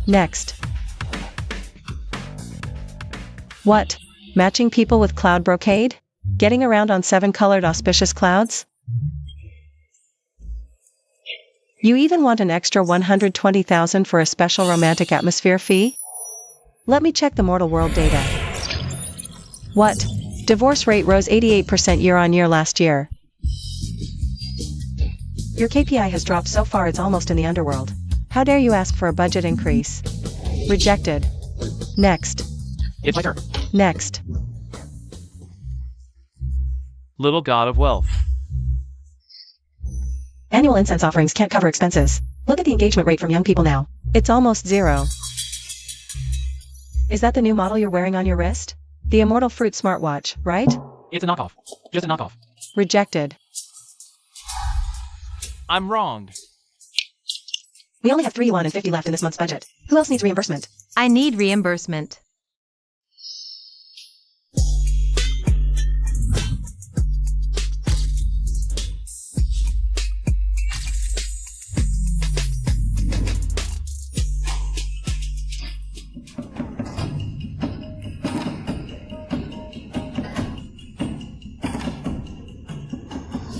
Next. What? Matching people with cloud brocade? Getting around on 7-colored auspicious clouds? You even want an extra 120,000 for a special romantic atmosphere fee? Let me check the mortal world data. What? Divorce rate rose 88% year-on-year last year. Your KPI has dropped so far it's almost in the underworld. How dare you ask for a budget increase? Rejected. Next. It's my turn. Next. Little god of wealth. Annual incense offerings can't cover expenses. Look at the engagement rate from young people now. It's almost 0. Is that the new model you're wearing on your wrist? The Immortal Fruit smartwatch, right? It's a knockoff. Just a knockoff. Rejected. I'm wrong. We only have 3 yuan and 50 left in this month's budget. Who else needs reimbursement? I need reimbursement.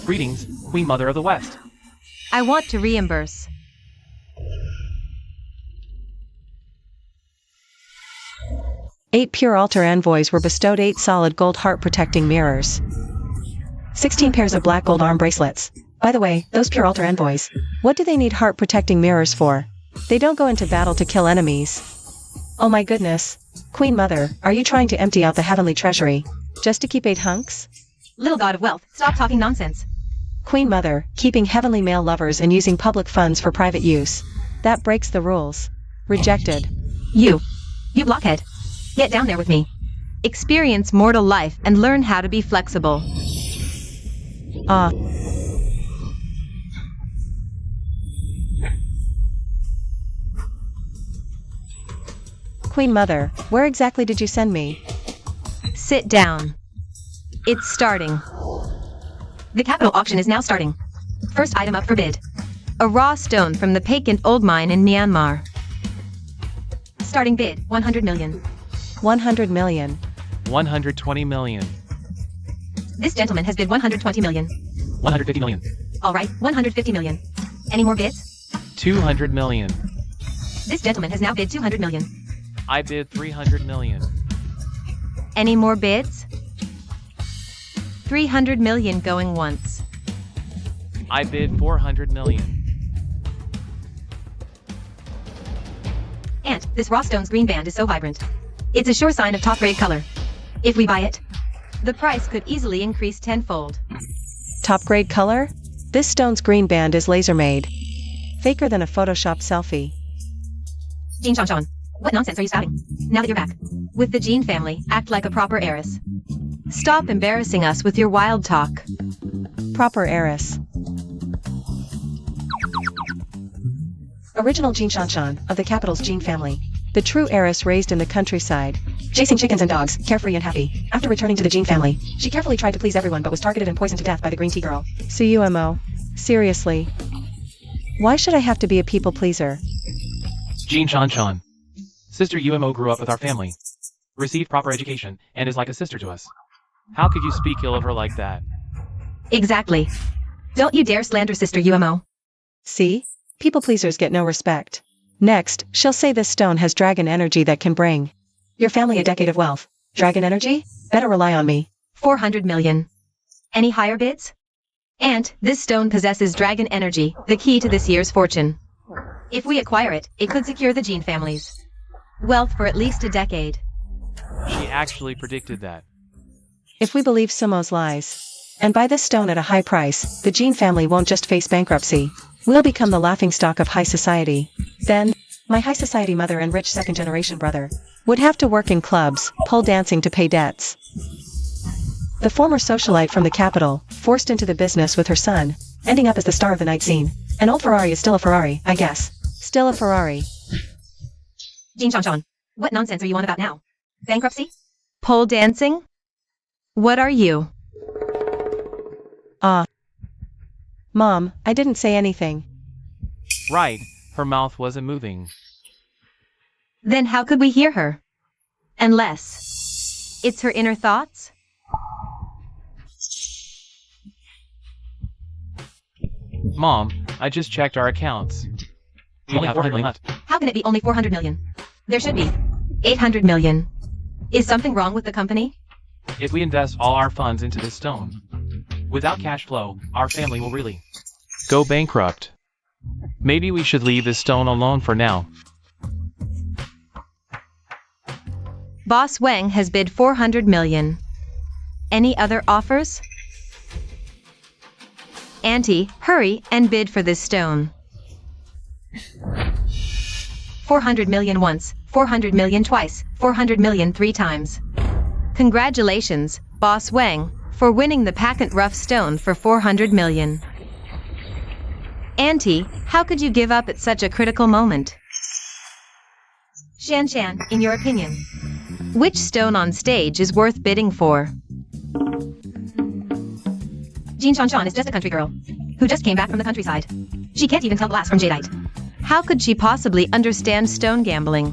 Greetings, Queen Mother of the West. I want to reimburse. Eight pure altar envoys were bestowed 8 solid gold heart-protecting mirrors. 16 pairs of black gold arm bracelets. By the way, those pure altar envoys, what do they need heart-protecting mirrors for? They don't go into battle to kill enemies. Oh my goodness. Queen Mother, are you trying to empty out the heavenly treasury? Just to keep 8 hunks? Little god of wealth, stop talking nonsense. Queen Mother, keeping heavenly male lovers and using public funds for private use. That breaks the rules. Rejected. You blockhead. Get down there with me. Experience mortal life and learn how to be flexible. Queen Mother, where exactly did you send me? Sit down. It's starting. The capital auction is now starting. First item up for bid. A raw stone from the vacant old mine in Myanmar. Starting bid, 100 million. 100 million. 120 million. This gentleman has bid 120 million. 150 million. Alright, 150 million. Any more bids? 200 million. This gentleman has now bid 200 million. I bid 300 million. Any more bids? 300 million going once. I bid 400 million. And this raw stone's green band is so vibrant. It's a sure sign of top grade color. If we buy it, the price could easily increase tenfold. Top grade color? This stone's green band is laser made. Faker than a Photoshop selfie. Jean Shanshan, what nonsense are you spouting? Now that you're back with the Jean family, act like a proper heiress. Stop embarrassing us with your wild talk. Proper heiress. Original Jean Shanshan, of the capital's Jean family. The true heiress raised in the countryside, chasing chickens and dogs, carefree and happy. After returning to the Jean family, she carefully tried to please everyone but was targeted and poisoned to death by the green tea girl. CUMO. Seriously. Why should I have to be a people pleaser? Jean Shanshan. Sister UMO grew up with our family. Received proper education, and is like a sister to us. How could you speak ill of her like that? Exactly. Don't you dare slander Sister UMO. See? People pleasers get no respect. Next, she'll say this stone has dragon energy that can bring your family a decade of wealth. Dragon energy? Better rely on me. 400 million. Any higher bids? And this stone possesses dragon energy, the key to this year's fortune. If we acquire it, it could secure the Jean family's wealth for at least a decade. She actually predicted that. If we believe Sumo's lies, and buy this stone at a high price, the Jean family won't just face bankruptcy. We'll become the laughingstock of high society. Then, my high society mother and rich second-generation brother would have to work in clubs, pole dancing to pay debts. The former socialite from the capital, forced into the business with her son, ending up as the star of the night scene. An old Ferrari is still a Ferrari, I guess. Still a Ferrari. Jean Shanshan, what nonsense are you on about now? Bankruptcy? Pole dancing? What are you? Mom, I didn't say anything. Right, her mouth wasn't moving. Then how could we hear her? Unless it's her inner thoughts? Mom, I just checked our accounts. We only have 400 million left. How can it be only 400 million? There should be 800 million. Is something wrong with the company? If we invest all our funds into this stone, without cash flow, our family will really go bankrupt. Maybe we should leave this stone alone for now. Boss Wang has bid 400 million. Any other offers? Auntie, hurry and bid for this stone. 400 million once, 400 million twice, 400 million 3 times. Congratulations, Boss Wang, for winning the patent rough stone for 400 million. Auntie, how could you give up at such a critical moment? Shan Shan, in your opinion, which stone on stage is worth bidding for? Jean Shanshan is just a country girl who just came back from the countryside. She can't even tell glass from jadeite. How could she possibly understand stone gambling?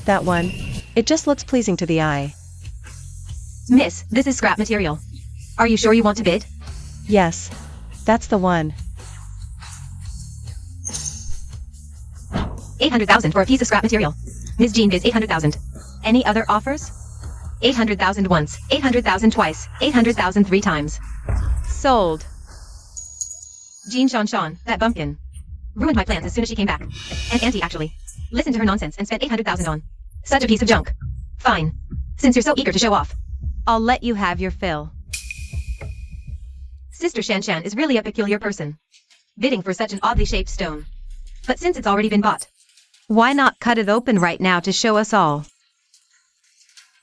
That one. It just looks pleasing to the eye. Miss, this is scrap material. Are you sure you want to bid? Yes. That's the one. 800,000 for a piece of scrap material. Ms. Jean bids 800,000. Any other offers? 800,000 once, 800,000 twice, 800,000 3 times. Sold. Jean Shanshan, that bumpkin, ruined my plans as soon as she came back. And Auntie actually listened to her nonsense and spent 800,000 on such a piece of junk. Fine. Since you're so eager to show off, I'll let you have your fill. Sister Shanshan is really a peculiar person, bidding for such an oddly shaped stone. But since it's already been bought, why not cut it open right now to show us all?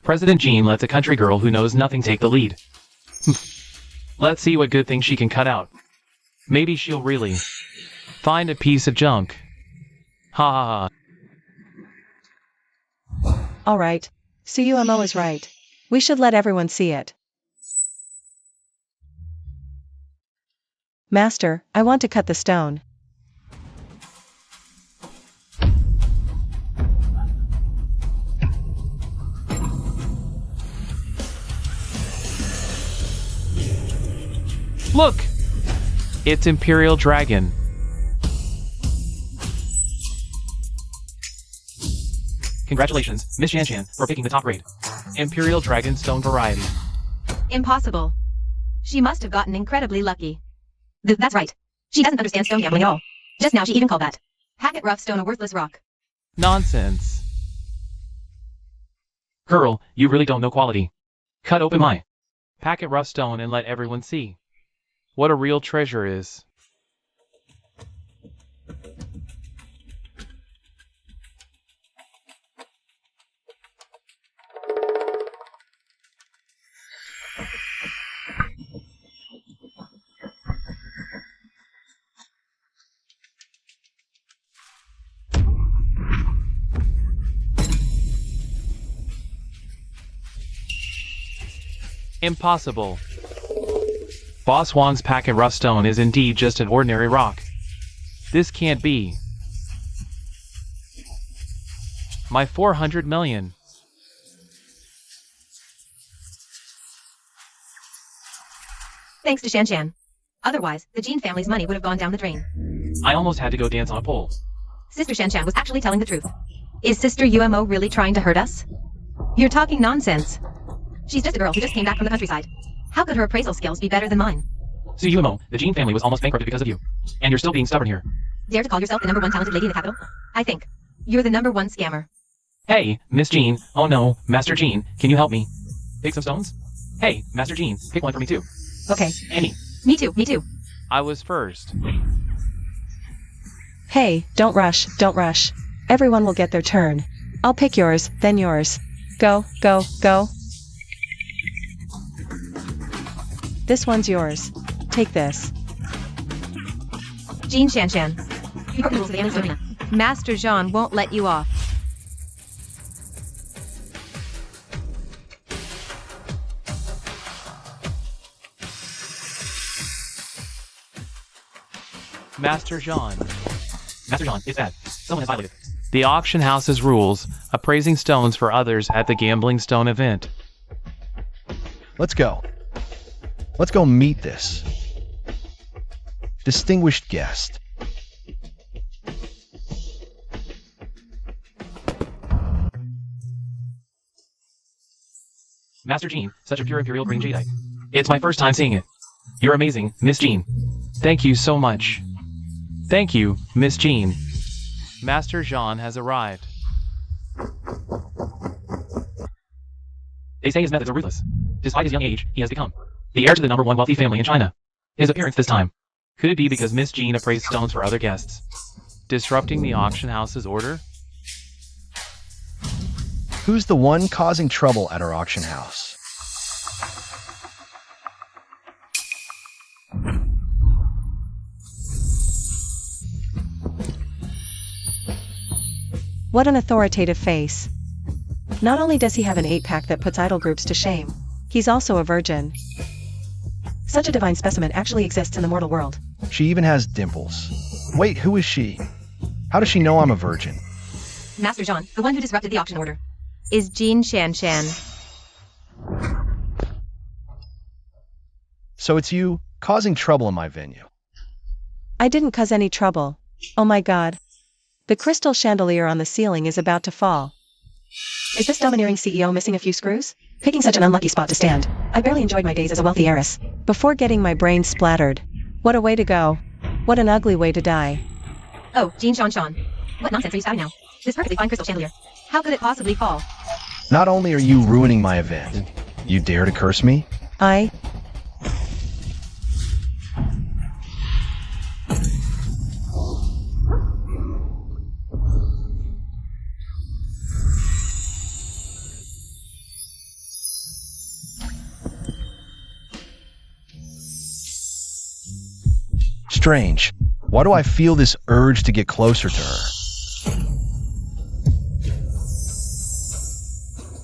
President Jean lets a country girl who knows nothing take the lead. Let's see what good things she can cut out. Maybe she'll really find a piece of junk. Ha ha ha. Alright. CUMO is right. We should let everyone see it. Master, I want to cut the stone. Look! It's Imperial Dragon. Congratulations, Miss Shanshan, for picking the top grade Imperial Dragon Stone variety. Impossible. She must have gotten incredibly lucky. That's right. She doesn't understand stone gambling at all. Just now she even called that packet rough stone a worthless rock. Nonsense. Girl, you really don't know quality. Cut open my packet rough stone and let everyone see what a real treasure is. Impossible. Boss Wang's packet rough stone is indeed just an ordinary rock. This can't be. My 400 million. Thanks to Shanshan. Otherwise, the Jean family's money would have gone down the drain. I almost had to go dance on a pole. Sister Shanshan was actually telling the truth. Is Sister UMO really trying to hurt us? You're talking nonsense. She's just a girl who just came back from the countryside. How could her appraisal skills be better than mine? So UMO, the Jean family was almost bankrupted because of you. And you're still being stubborn here. Dare to call yourself the #1 talented lady in the capital? I think you're the #1 scammer. Hey, Miss Jean. Oh no, Master Jean, can you help me? Pick some stones? Hey, Master Jean, pick one for me too. Okay. Annie. Me too, me too. I was first. Hey, don't rush, don't rush. Everyone will get their turn. I'll pick yours, then yours. Go, go, go. This one's yours. Take this. Jean Shanshan. You broke the rules of the family's arena. Master Jean won't let you off. Master Jean. Master Jean, it's bad. Someone has violated the auction house's rules, appraising stones for others at the gambling stone event. Let's go. Let's go meet this distinguished guest. Master Jean, such a pure imperial green jadeite. It's my first time seeing it. You're amazing, Miss Jean. Thank you so much. Thank you, Miss Jean. Master Jean has arrived. They say his methods are ruthless. Despite his young age, he has become the heir to the #1 wealthy family in China. His appearance this time. Could it be because Miss Jean appraised stones for other guests? Disrupting the auction house's order? Who's the one causing trouble at our auction house? What an authoritative face. Not only does he have an 8-pack that puts idol groups to shame, he's also a virgin. Such a divine specimen actually exists in the mortal world. She even has dimples. Wait, who is she? How does she know I'm a virgin? Master Jean, the one who disrupted the auction order, is Jean Shan. So it's you causing trouble in my venue. I didn't cause any trouble. Oh my god. The crystal chandelier on the ceiling is about to fall. Is this domineering CEO missing a few screws? Picking such an unlucky spot to stand. I barely enjoyed my days as a wealthy heiress. Before getting my brain splattered. What a way to go. What an ugly way to die. Oh, Jean Shan. What nonsense are you spouting now? This perfectly fine crystal chandelier. How could it possibly fall? Not only are you ruining my event, you dare to curse me? Strange. Why do I feel this urge to get closer to her?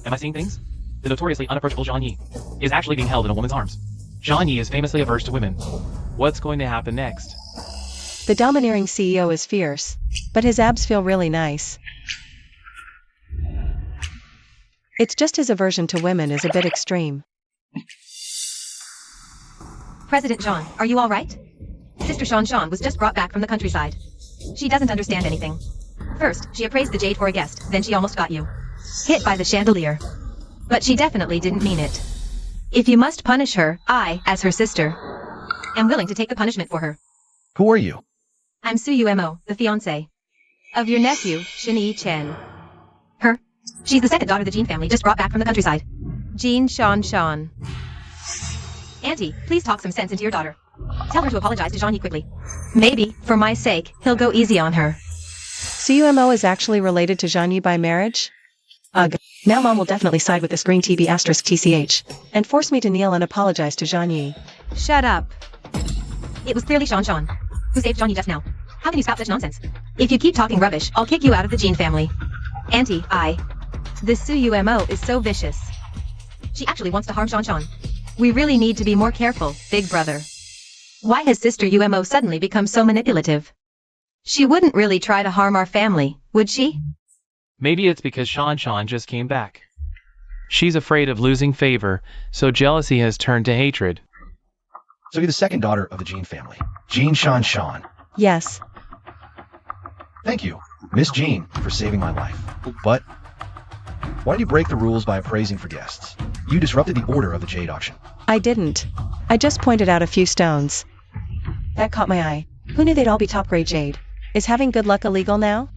Am I seeing things? The notoriously unapproachable Zhang Yi is actually being held in a woman's arms. Zhang Yi is famously averse to women. What's going to happen next? The domineering CEO is fierce, but his abs feel really nice. It's just his aversion to women is a bit extreme. President Jean, are you all right? Sister Shan was just brought back from the countryside. She doesn't understand anything. First, she appraised the jade for a guest, then she almost got you hit by the chandelier. But she definitely didn't mean it. If you must punish her, I, as her sister, am willing to take the punishment for her. Who are you? I'm Su Yumo, the fiancé of your nephew, Shin Yi Chen. Her? She's the second daughter the Jean family just brought back from the countryside. Jean Shan. Auntie, please talk some sense into your daughter. Tell her to apologize to Zhang Yi quickly. Maybe, for my sake, he'll go easy on her. CUMO is actually related to Zhang Yi by marriage? Ugh. Now Mom will definitely side with this green TB asterisk TCH, and force me to kneel and apologize to Zhang Yi. Shut up. It was clearly Shan who saved Zhang Yi just now. How can you spout such nonsense? If you keep talking rubbish, I'll kick you out of the Jean family. Auntie, this Su Yumo is so vicious. She actually wants to harm Shan. We really need to be more careful, big brother. Why has Sister Umo suddenly become so manipulative? She wouldn't really try to harm our family, would she? Maybe it's because Shan just came back. She's afraid of losing favor, so jealousy has turned to hatred. So you're the second daughter of the Jean family, Jean Shan. Yes. Thank you, Miss Jean, for saving my life. But why did you break the rules by appraising for guests? You disrupted the order of the jade auction. I didn't. I just pointed out a few stones. That caught my eye. Who knew they'd all be top-grade jade? Is having good luck illegal now?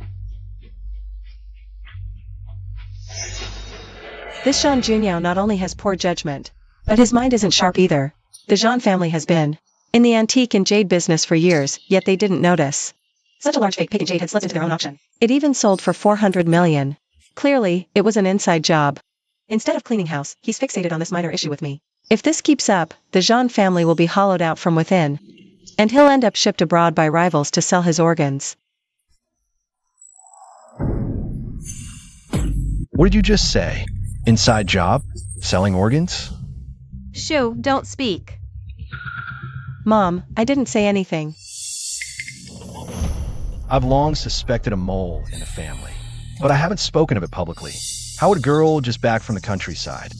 This Jean Junyao not only has poor judgment, but his mind isn't sharp either. The Jean family has been in the antique and jade business for years, yet they didn't notice. Such a large fake pagan jade had slipped into their own auction. It even sold for 400 million. Clearly, it was an inside job. Instead of cleaning house, he's fixated on this minor issue with me. If this keeps up, the Jean family will be hollowed out from within, and he'll end up shipped abroad by rivals to sell his organs. What did you just say? Inside job? Selling organs? Shoo, don't speak. Mom, I didn't say anything. I've long suspected a mole in the family, but I haven't spoken of it publicly. How would a girl just back from the countryside?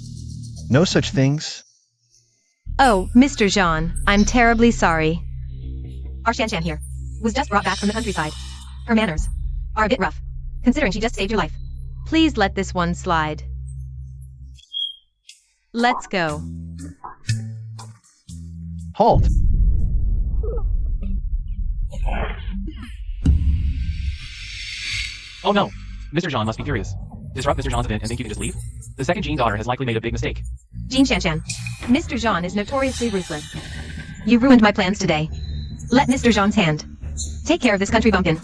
No such things? Oh, Mr. Jean, I'm terribly sorry. Our Shan Shan here was just brought back from the countryside. Her manners are a bit rough, considering she just saved your life. Please let this one slide. Let's go. Halt! Oh no! Mr. Jean must be furious. Disrupt Mr. Jean's event and think you can just leave? The second Jean daughter has likely made a big mistake. Jean Shan Shan, Mr. Jean is notoriously ruthless. You ruined my plans today. Let Mr. Jean's hand take care of this country bumpkin.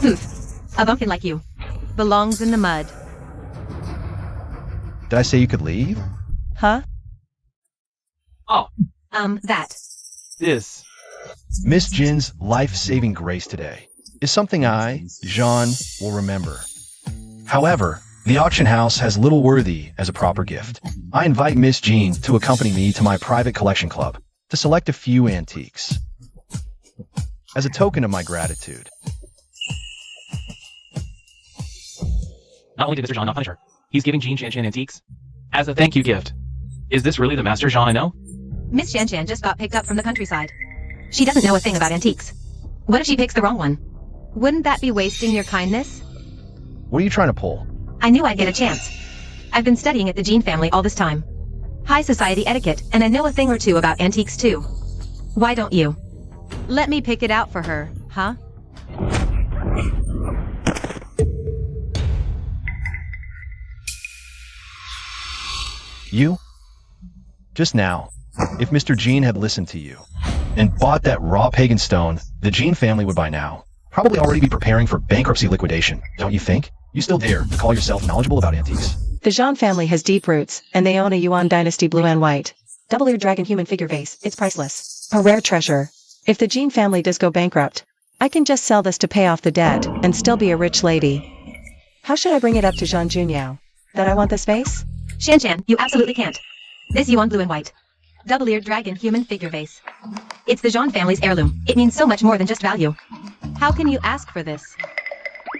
Poof. A bumpkin like you belongs in the mud. Did I say you could leave? Huh? Oh, That. this. Miss Jin's life-saving grace today is something I, Jean, will remember. However, the auction house has little worthy as a proper gift. I invite Miss Jean to accompany me to my private collection club to select a few antiques as a token of my gratitude. Not only did Mr. Jean not punish her, he's giving Jean Shan Shan antiques as a thank you gift. Is this really the Master Jean I know? Miss Shan Shan just got picked up from the countryside. She doesn't know a thing about antiques. What if she picks the wrong one? Wouldn't that be wasting your kindness? What are you trying to pull? I knew I'd get a chance. I've been studying at the Jean family all this time. High society etiquette, and I know a thing or two about antiques too. Why don't you? Let me pick it out for her, huh? You? Just now, if Mr. Jean had listened to you and bought that raw pagan stone, the Jean family would by now probably already be preparing for bankruptcy liquidation, don't you think? You still dare to call yourself knowledgeable about antiques? The Jean family has deep roots, and they own a Yuan dynasty blue and white double-eared dragon human figure vase. It's priceless. A rare treasure. If the Jean family does go bankrupt, I can just sell this to pay off the debt and still be a rich lady. How should I bring it up to Jean Junyao that I want this vase? Shan Shan, you absolutely can't. This Yuan blue and white double-eared dragon human figure vase. It's the Jean family's heirloom. It means so much more than just value. How can you ask for this?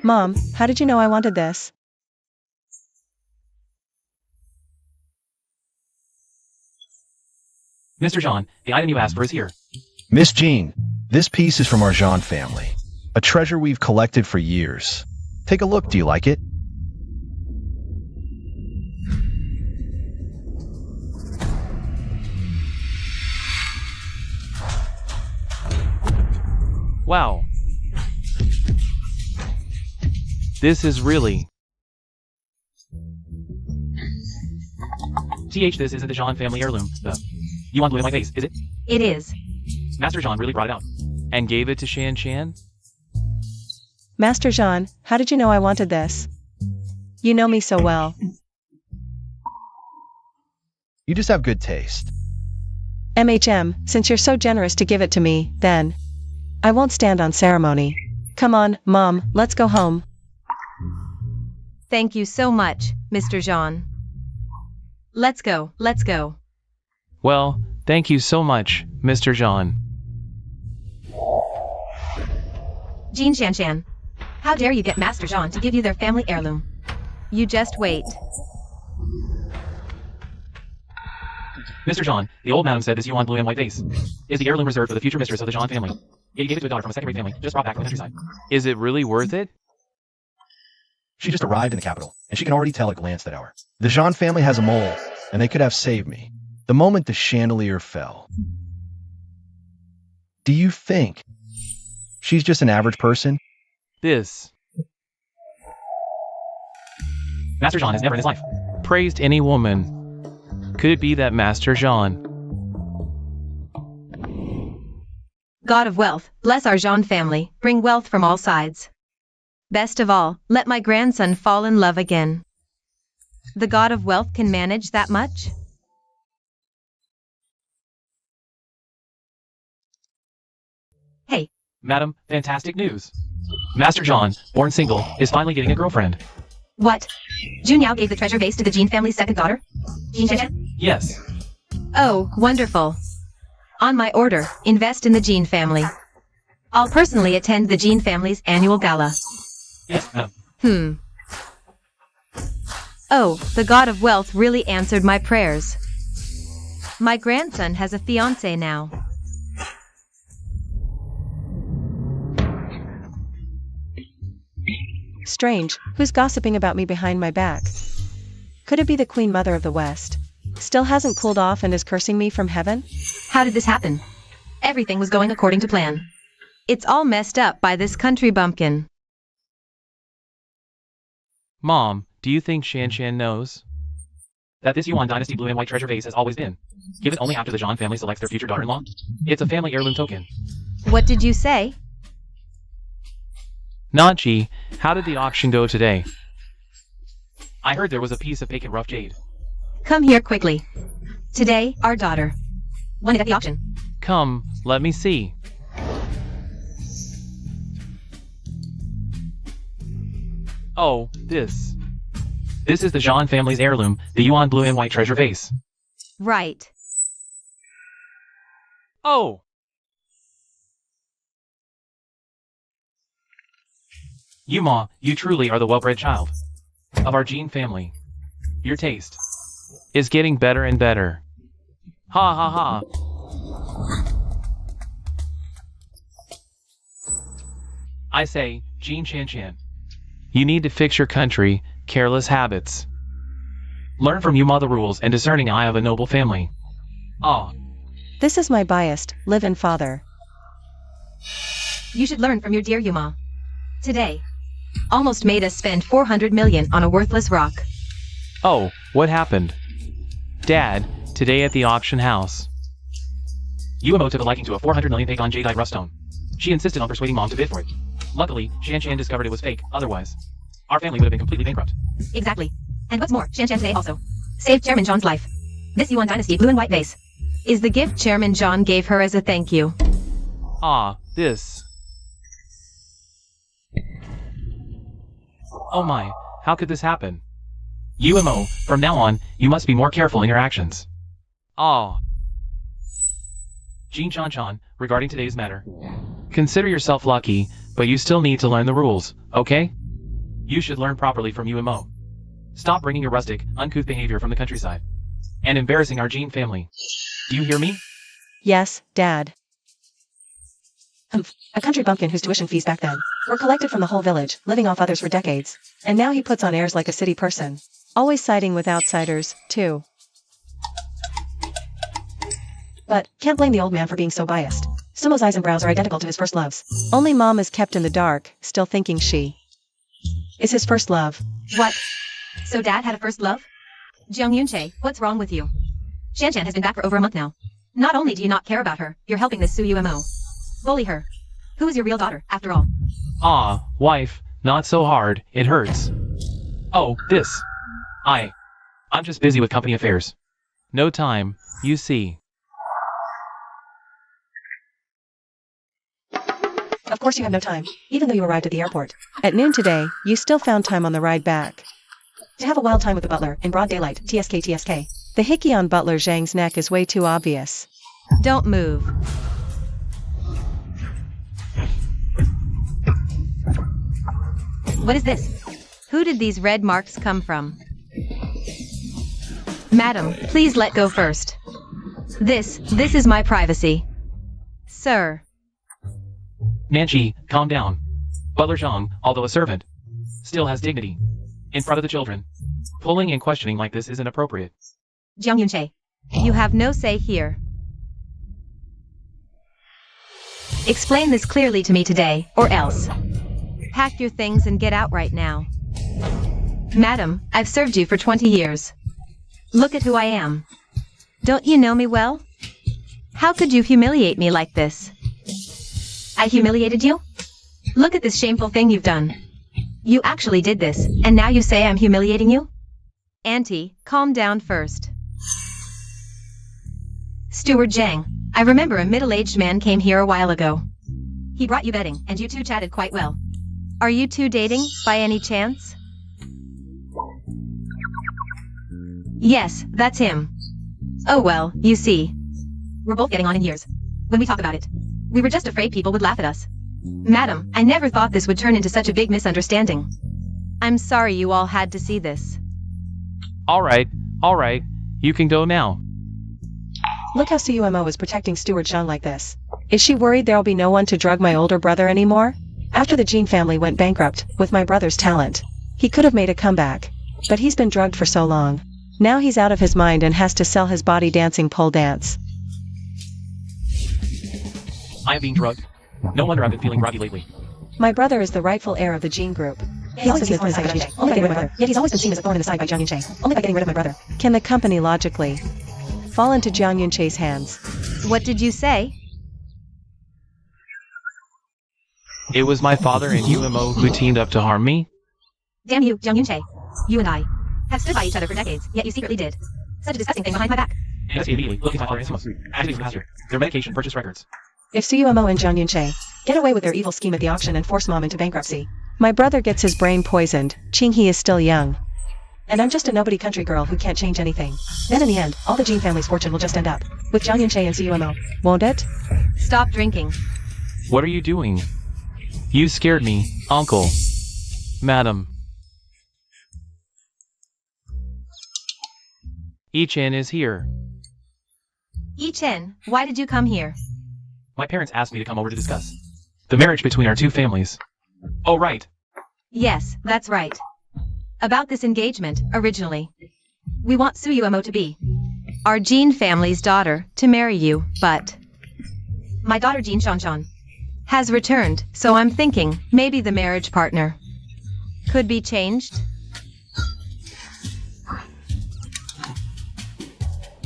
Mom, how did you know I wanted this? Mr. Jean, the item you asked for is here. Miss Jean, this piece is from our Jean family, a treasure we've collected for years. Take a look, do you like it? Wow. This is really... This isn't the Jean family heirloom. You want blue in my face, is it? It is. Master Jean really brought it out. And gave it to Shan Shan? Master Jean, how did you know I wanted this? You know me so well. You just have good taste. Since you're so generous to give it to me, then I won't stand on ceremony. Come on, Mom, let's go home. Thank you so much, Mr. Jean. Let's go, let's go. Well, thank you so much, Mr. Jean. Jean Shan Shan, how dare you get Master Jean to give you their family heirloom? You just wait. Mr. Jean, the old madam said this Yuan blue and white vase is the heirloom reserved for the future mistress of the Jean family. He gave it to a daughter from a second-rate family, just brought back from the countryside. Is it really worth it? She just arrived in the capital, and she can already tell at glance that hour. The Jean family has a mole, and they could have saved me the moment the chandelier fell. Do you think she's just an average person? This. Master Jean has never in his life praised any woman. Could it be that Master Jean? God of wealth, bless our Jean family, bring wealth from all sides. Best of all, let my grandson fall in love again. The God of wealth can manage that much? Hey. Madam, fantastic news. Master Jean, born single, is finally getting a girlfriend. What? Jun Yao gave the treasure vase to the Jin family's second daughter? Jin Chen? Yes. Oh, wonderful. On my order, invest in the Jin family. I'll personally attend the Jin family's annual gala. Yes, ma'am. Oh, the god of wealth really answered my prayers. My grandson has a fiancé now. Strange, who's gossiping about me behind my back? Could it be the Queen Mother of the West? Still hasn't cooled off and is cursing me from heaven? How did this happen? Everything was going according to plan. It's all messed up by this country bumpkin. Mom, do you think Shan knows that this Yuan Dynasty blue and white treasure vase has always been given only after the Zhang family selects their future daughter-in-law? It's a family heirloom token. What did you say? Nanchi, how did the auction go today? I heard there was a piece of vacant rough jade. Come here quickly. Today, our daughter won it at the auction. Come, let me see. Oh, this. This is the Zhang family's heirloom, the Yuan blue and white treasure vase. Right. Oh! Ma, you truly are the well-bred child of our Jin family. Your taste is getting better and better. Ha ha ha. I say, Jin Chan, you need to fix your country, careless habits. Learn from Ma the rules and discerning eye of a noble family. Ah. This is my biased, live-in father. You should learn from your dear Yuma. Today, almost made us spend 400 million on a worthless rock. Oh, what happened? Dad, today at the auction house. Yumo took a liking to a 400 million fake on jadeite rough stone. She insisted on persuading Mom to bid for it. Luckily, Shan discovered it was fake, otherwise our family would have been completely bankrupt. Exactly. And what's more, Shan today also saved Chairman John's life. This Yuan Dynasty blue and white vase is the gift Chairman John gave her as a thank you. Ah, this. Oh my, how could this happen? UMO, from now on, you must be more careful in your actions. Ah. Jin Chan, regarding today's matter. Consider yourself lucky, but you still need to learn the rules, okay? You should learn properly from UMO. Stop bringing your rustic, uncouth behavior from the countryside and embarrassing our Jin family. Do you hear me? Yes, Dad. A country bumpkin whose tuition fees back then were collected from the whole village, living off others for decades. And now he puts on airs like a city person. Always siding with outsiders, too. But, can't blame the old man for being so biased. Sumo's eyes and brows are identical to his first love's. Only Mom is kept in the dark, still thinking she is his first love. What? So Dad had a first love? Jiang Yunche, what's wrong with you? Shan has been back for over a month now. Not only do you not care about her, you're helping this Su Umo bully her. Who is your real daughter, after all? Ah, wife, not so hard, it hurts. Oh, this. I'm just busy with company affairs. No time, you see. Of course you have no time, even though you arrived at the airport. At noon today, you still found time on the ride back. To have a wild time with the butler, in broad daylight, TSK. The hickey on Butler Zhang's neck is way too obvious. Don't move. What is this? Who did these red marks come from? Madam, please let go first. This is my privacy. Sir. Nanchi, calm down. Butler Zhang, although a servant, still has dignity. In front of the children. Pulling and questioning like this is inappropriate. Jiang Yunche, you have no say here. Explain this clearly to me today, or else. Pack your things and get out right now. Madam, I've served you for 20 years. Look at who I am. Don't you know me well? How could you humiliate me like this? I humiliated you? Look at this shameful thing you've done. You actually did this, and now you say I'm humiliating you? Auntie, calm down first. Steward Zhang, I remember a middle-aged man came here a while ago. He brought you bedding, and you two chatted quite well. Are you two dating, by any chance? Yes, that's him. Oh well, you see. We're both getting on in years. When we talk about it, we were just afraid people would laugh at us. Madam, I never thought this would turn into such a big misunderstanding. I'm sorry you all had to see this. Alright, you can go now. Look how Sumo is protecting Steward Jean like this. Is she worried there'll be no one to drug my older brother anymore? After the Jean family went bankrupt, with my brother's talent, he could have made a comeback. But he's been drugged for so long. Now he's out of his mind and has to sell his body dancing pole dance. I am being drugged. No wonder I've been feeling groggy lately. My brother is the rightful heir of the Jean group. He always been seen as a thorn in the side by Jiang Yunche, only by getting rid of my brother. Yet he's always been seen as a thorn in the side by Jiang Yunche, only by getting rid of my brother. Can the company logically fall into Jiang Yunche's hands? What did you say? It was my father and Umo who teamed up to harm me? Damn you, Jiang Yunche. You and I have stood by each other for decades, yet you secretly did such a disgusting thing behind my back. Investigate immediately. Look into my father and Sumo. Activities from past year. Their medication purchase records. If Sumo and Jiang Yunche get away with their evil scheme at the auction and force Mom into bankruptcy, my brother gets his brain poisoned. Qinghe is still young. And I'm just a nobody country girl who can't change anything. Then in the end, all the Jean family's fortune will just end up with Jiang Yunche and Sumo, won't it? Stop drinking. What are you doing? You scared me, Uncle. Madam. Chen is here. Chen, why did you come here? My parents asked me to come over to discuss the marriage between our two families. Oh, right. Yes, that's right. About this engagement, originally. We want Sumo to be our Jean family's daughter to marry you, but my daughter Jean Shanshan has returned, so I'm thinking maybe the marriage partner could be changed.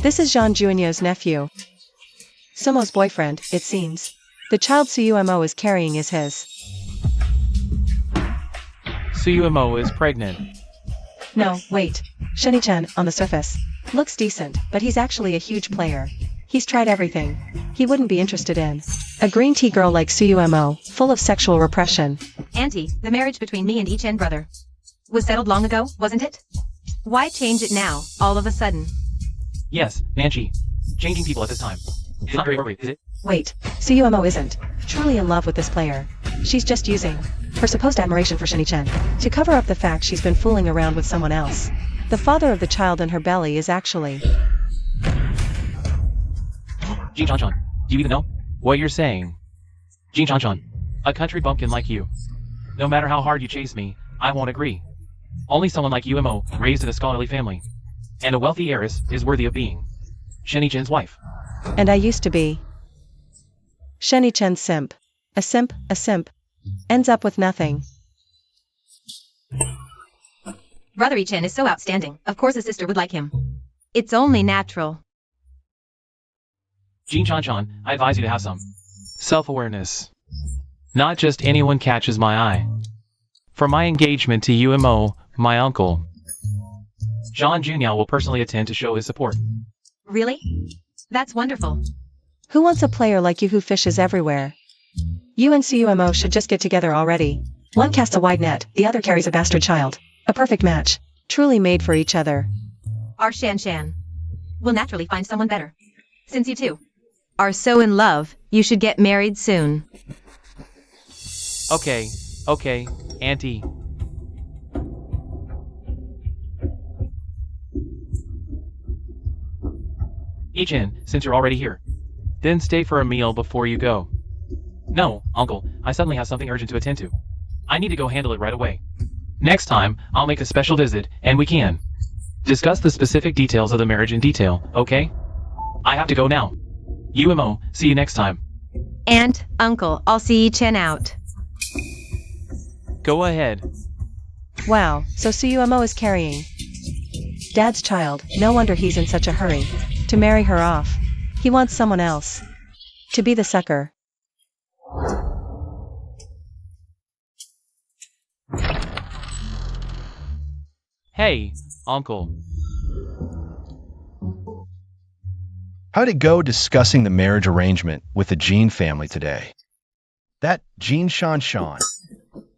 This is Jean Junior's nephew. Sumo's boyfriend, it seems. The child Sumo is carrying is his. Sumo is pregnant. No, wait. Sheni-chan, on the surface, looks decent, but he's actually a huge player. He's tried everything. He wouldn't be interested in a green tea girl like Sumo, full of sexual repression. Auntie, the marriage between me and Chen brother was settled long ago, wasn't it? Why change it now, all of a sudden? Yes, Nancy. Changing people at this time is not very appropriate, is it? Wait, Sumo isn't truly in love with this player. She's just using her supposed admiration for Sheni-chan to cover up the fact she's been fooling around with someone else. The father of the child in her belly is actually Jean Shanshan, do you even know what you're saying? Jean Shanshan, a country bumpkin like you. No matter how hard you chase me, I won't agree. Only someone like Umo, raised in a scholarly family, and a wealthy heiress, is worthy of being Sheni-chan's wife. And I used to be Sheni-chan's simp. A simp, ends up with nothing. Brother Chen is so outstanding, of course a sister would like him. It's only natural. Jean Shanshan, I advise you to have some self-awareness. Not just anyone catches my eye. For my engagement to Umo, my uncle, Jean Junior will personally attend to show his support. Really? That's wonderful. Who wants a player like you who fishes everywhere? You and Sumo should just get together already. One casts a wide net, the other carries a bastard child. A perfect match. Truly made for each other. Our Shan will naturally find someone better. Since you two are so in love, you should get married soon. Okay, Auntie. Chen, since you're already here, then stay for a meal before you go. No, Uncle, I suddenly have something urgent to attend to. I need to go handle it right away. Next time, I'll make a special visit, and we can discuss the specific details of the marriage in detail, okay? I have to go now. Umo, see you next time. And, Uncle, I'll see Chen out. Go ahead. Wow, so Sumo is carrying Dad's child. No wonder he's in such a hurry to marry her off. He wants someone else to be the sucker. Hey, Uncle. How'd it go discussing the marriage arrangement with the Jean family today? That Jean Shanshan.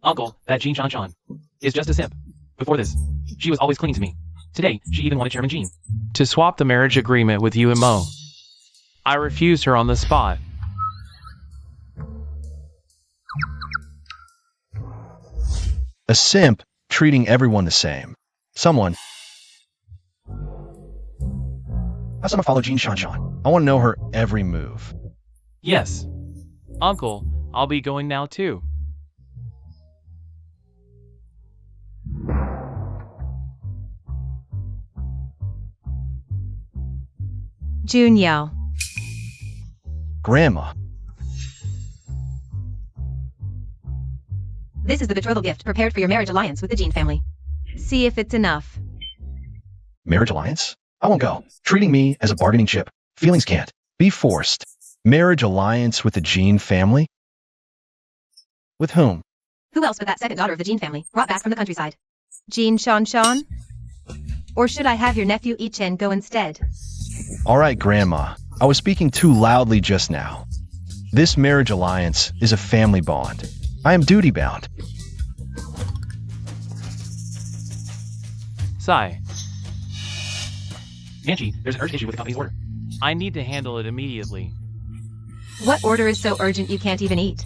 Uncle, that Jean Shanshan is just a simp. Before this, she was always clinging to me. Today, she even wanted Chairman Jean to swap the marriage agreement with UMO. I refused her on the spot. A simp treating everyone the same. Someone. I just want to follow Jean Shan. I want to know her every move. Yes. Uncle, I'll be going now too. Jun Yao. Grandma. This is the betrothal gift prepared for your marriage alliance with the Jean family. See if it's enough. Marriage alliance? I won't go. Treating me as a bargaining chip. Feelings can't be forced. Marriage alliance with the Jean family? With whom? Who else but that second daughter of the Jean family, brought back from the countryside? Jean Shan? Or should I have your nephew Yi Chen go instead? All right, Grandma. I was speaking too loudly just now. This marriage alliance is a family bond. I am duty-bound. Sigh. Nancy, there's an urgent issue with the company's order. I need to handle it immediately. What order is so urgent you can't even eat?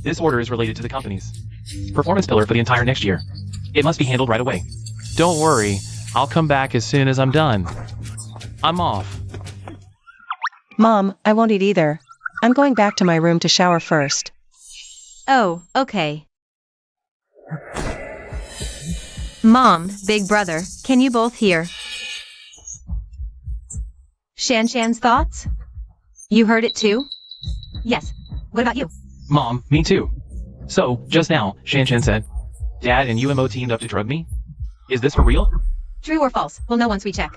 This order is related to the company's performance pillar for the entire next year. It must be handled right away. Don't worry, I'll come back as soon as I'm done. I'm off. Mom, I won't eat either. I'm going back to my room to shower first. Oh, okay. Mom, big brother, can you both hear? Shan's thoughts? You heard it too? Yes. What about you? Mom, me too. So, just now, Shan said, Dad and UMO teamed up to drug me? Is this for real? True or false? We'll know once we check.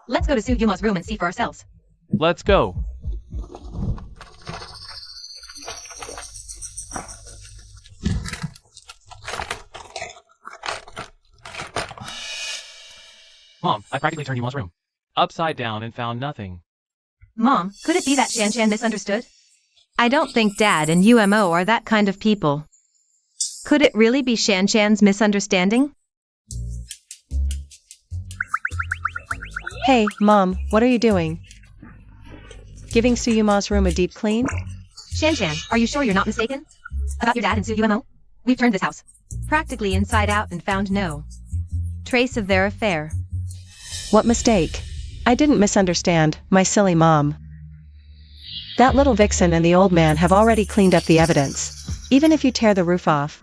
Let's go to Su Yuma's room and see for ourselves. Let's go. Mom, I practically turned Yuma's room upside down and found nothing. Mom, could it be that Shan misunderstood? I don't think Dad and UMO are that kind of people. Could it really be Shan's misunderstanding? Hey, Mom, what are you doing? Giving Suyuma's room a deep clean? Shan, are you sure you're not mistaken? About your dad and Su UMO? We've turned this house practically inside out and found no trace of their affair. What mistake? I didn't misunderstand, my silly mom. That little vixen and the old man have already cleaned up the evidence. Even if you tear the roof off,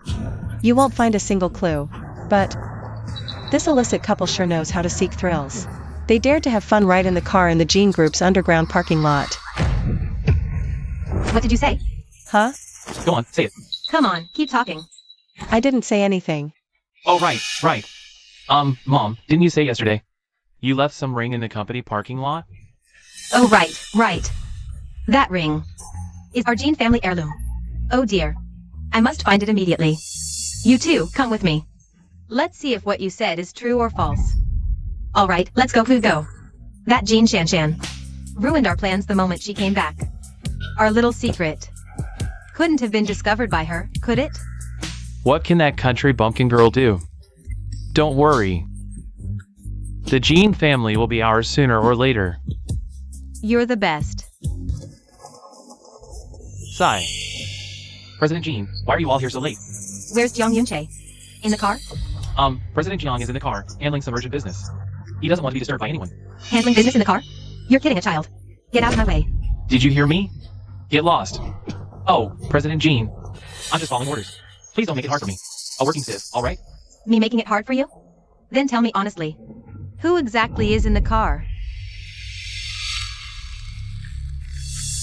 you won't find a single clue. But this illicit couple sure knows how to seek thrills. They dared to have fun right in the car in the Jean Group's underground parking lot. What did you say? Huh? Go on, say it. Come on, keep talking. I didn't say anything. Oh, right. Mom, didn't you say yesterday you left some ring in the company parking lot? Oh, right. That ring is our Jean family heirloom. Oh dear. I must find it immediately. You two, come with me. Let's see if what you said is true or false. All right, let's go. That Jean Shan ruined our plans the moment she came back. Our little secret couldn't have been discovered by her, could it? What can that country bumpkin girl do? Don't worry. The Jean family will be ours sooner or later. You're the best. Sigh. President Jean, why are you all here so late? Where's Jiang Yunche? In the car? President Jiang is in the car, handling some urgent business. He doesn't want to be disturbed by anyone. Handling business in the car? You're kidding a child. Get out of my way. Did you hear me? Get lost. Oh, President Jean. I'm just following orders. Please don't make it hard for me. A working stiff, alright? Me making it hard for you? Then tell me honestly. Who exactly is in the car?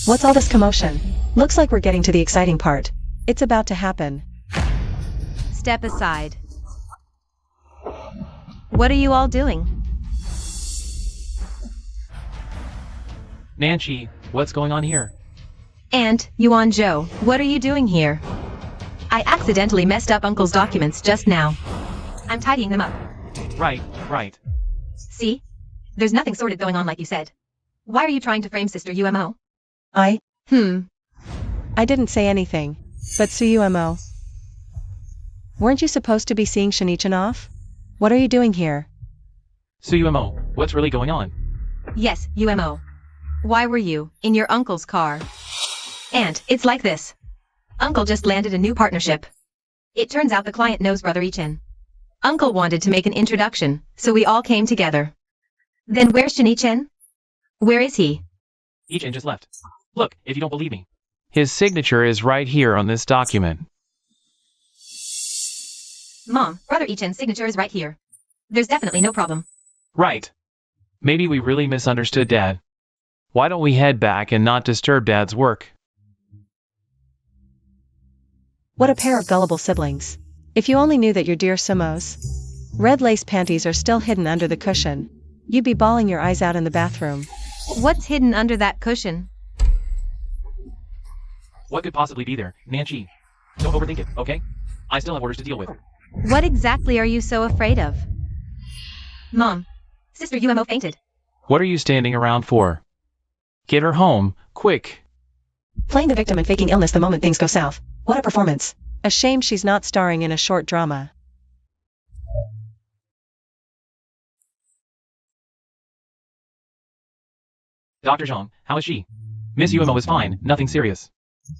What's all this commotion? Looks like we're getting to the exciting part. It's about to happen. Step aside. What are you all doing? Nancy, what's going on here? And, Yuan Zhou, what are you doing here? I accidentally messed up Uncle's documents just now. I'm tidying them up. Right. See? There's nothing sorted going on like you said. Why are you trying to frame Sister UMO? I I didn't say anything. But Suyumo. Weren't you supposed to be seeing Shanichon off? What are you doing here? So UMO, what's really going on? Yes, UMO. Why were you in your uncle's car? And it's like this. Uncle just landed a new partnership. It turns out the client knows Brother Ichin. Uncle wanted to make an introduction, so we all came together. Then where's Chen? Where is he? Ichin just left. Look, if you don't believe me. His signature is right here on this document. Mom, Brother Ichin's signature is right here. There's definitely no problem. Right. Maybe we really misunderstood Dad. Why don't we head back and not disturb Dad's work? What a pair of gullible siblings. If you only knew that your dear Sumo's red lace panties are still hidden under the cushion, you'd be bawling your eyes out in the bathroom. What's hidden under that cushion? What could possibly be there, Nanchi? Don't overthink it, okay? I still have orders to deal with. What exactly are you so afraid of? Mom, Sister UMO fainted. What are you standing around for? Get her home, quick. Playing the victim and faking illness the moment things go south. What a performance. A shame she's not starring in a short drama. Dr. Zhang, how is she? Miss UMO is fine, nothing serious.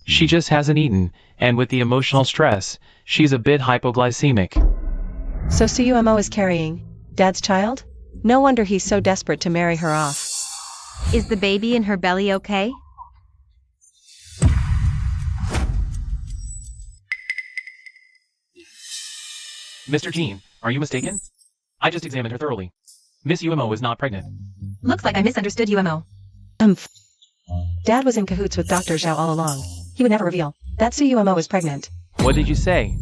She just hasn't eaten, and with the emotional stress, she's a bit hypoglycemic. So Suumo is carrying Dad's child? No wonder he's so desperate to marry her off. Is the baby in her belly okay? Mr. Jean, are you mistaken? I just examined her thoroughly. Miss UMO is not pregnant. Looks like I misunderstood UMO. Dad was in cahoots with Dr. Zhao all along. He would never reveal that Suumo is pregnant. What did you say?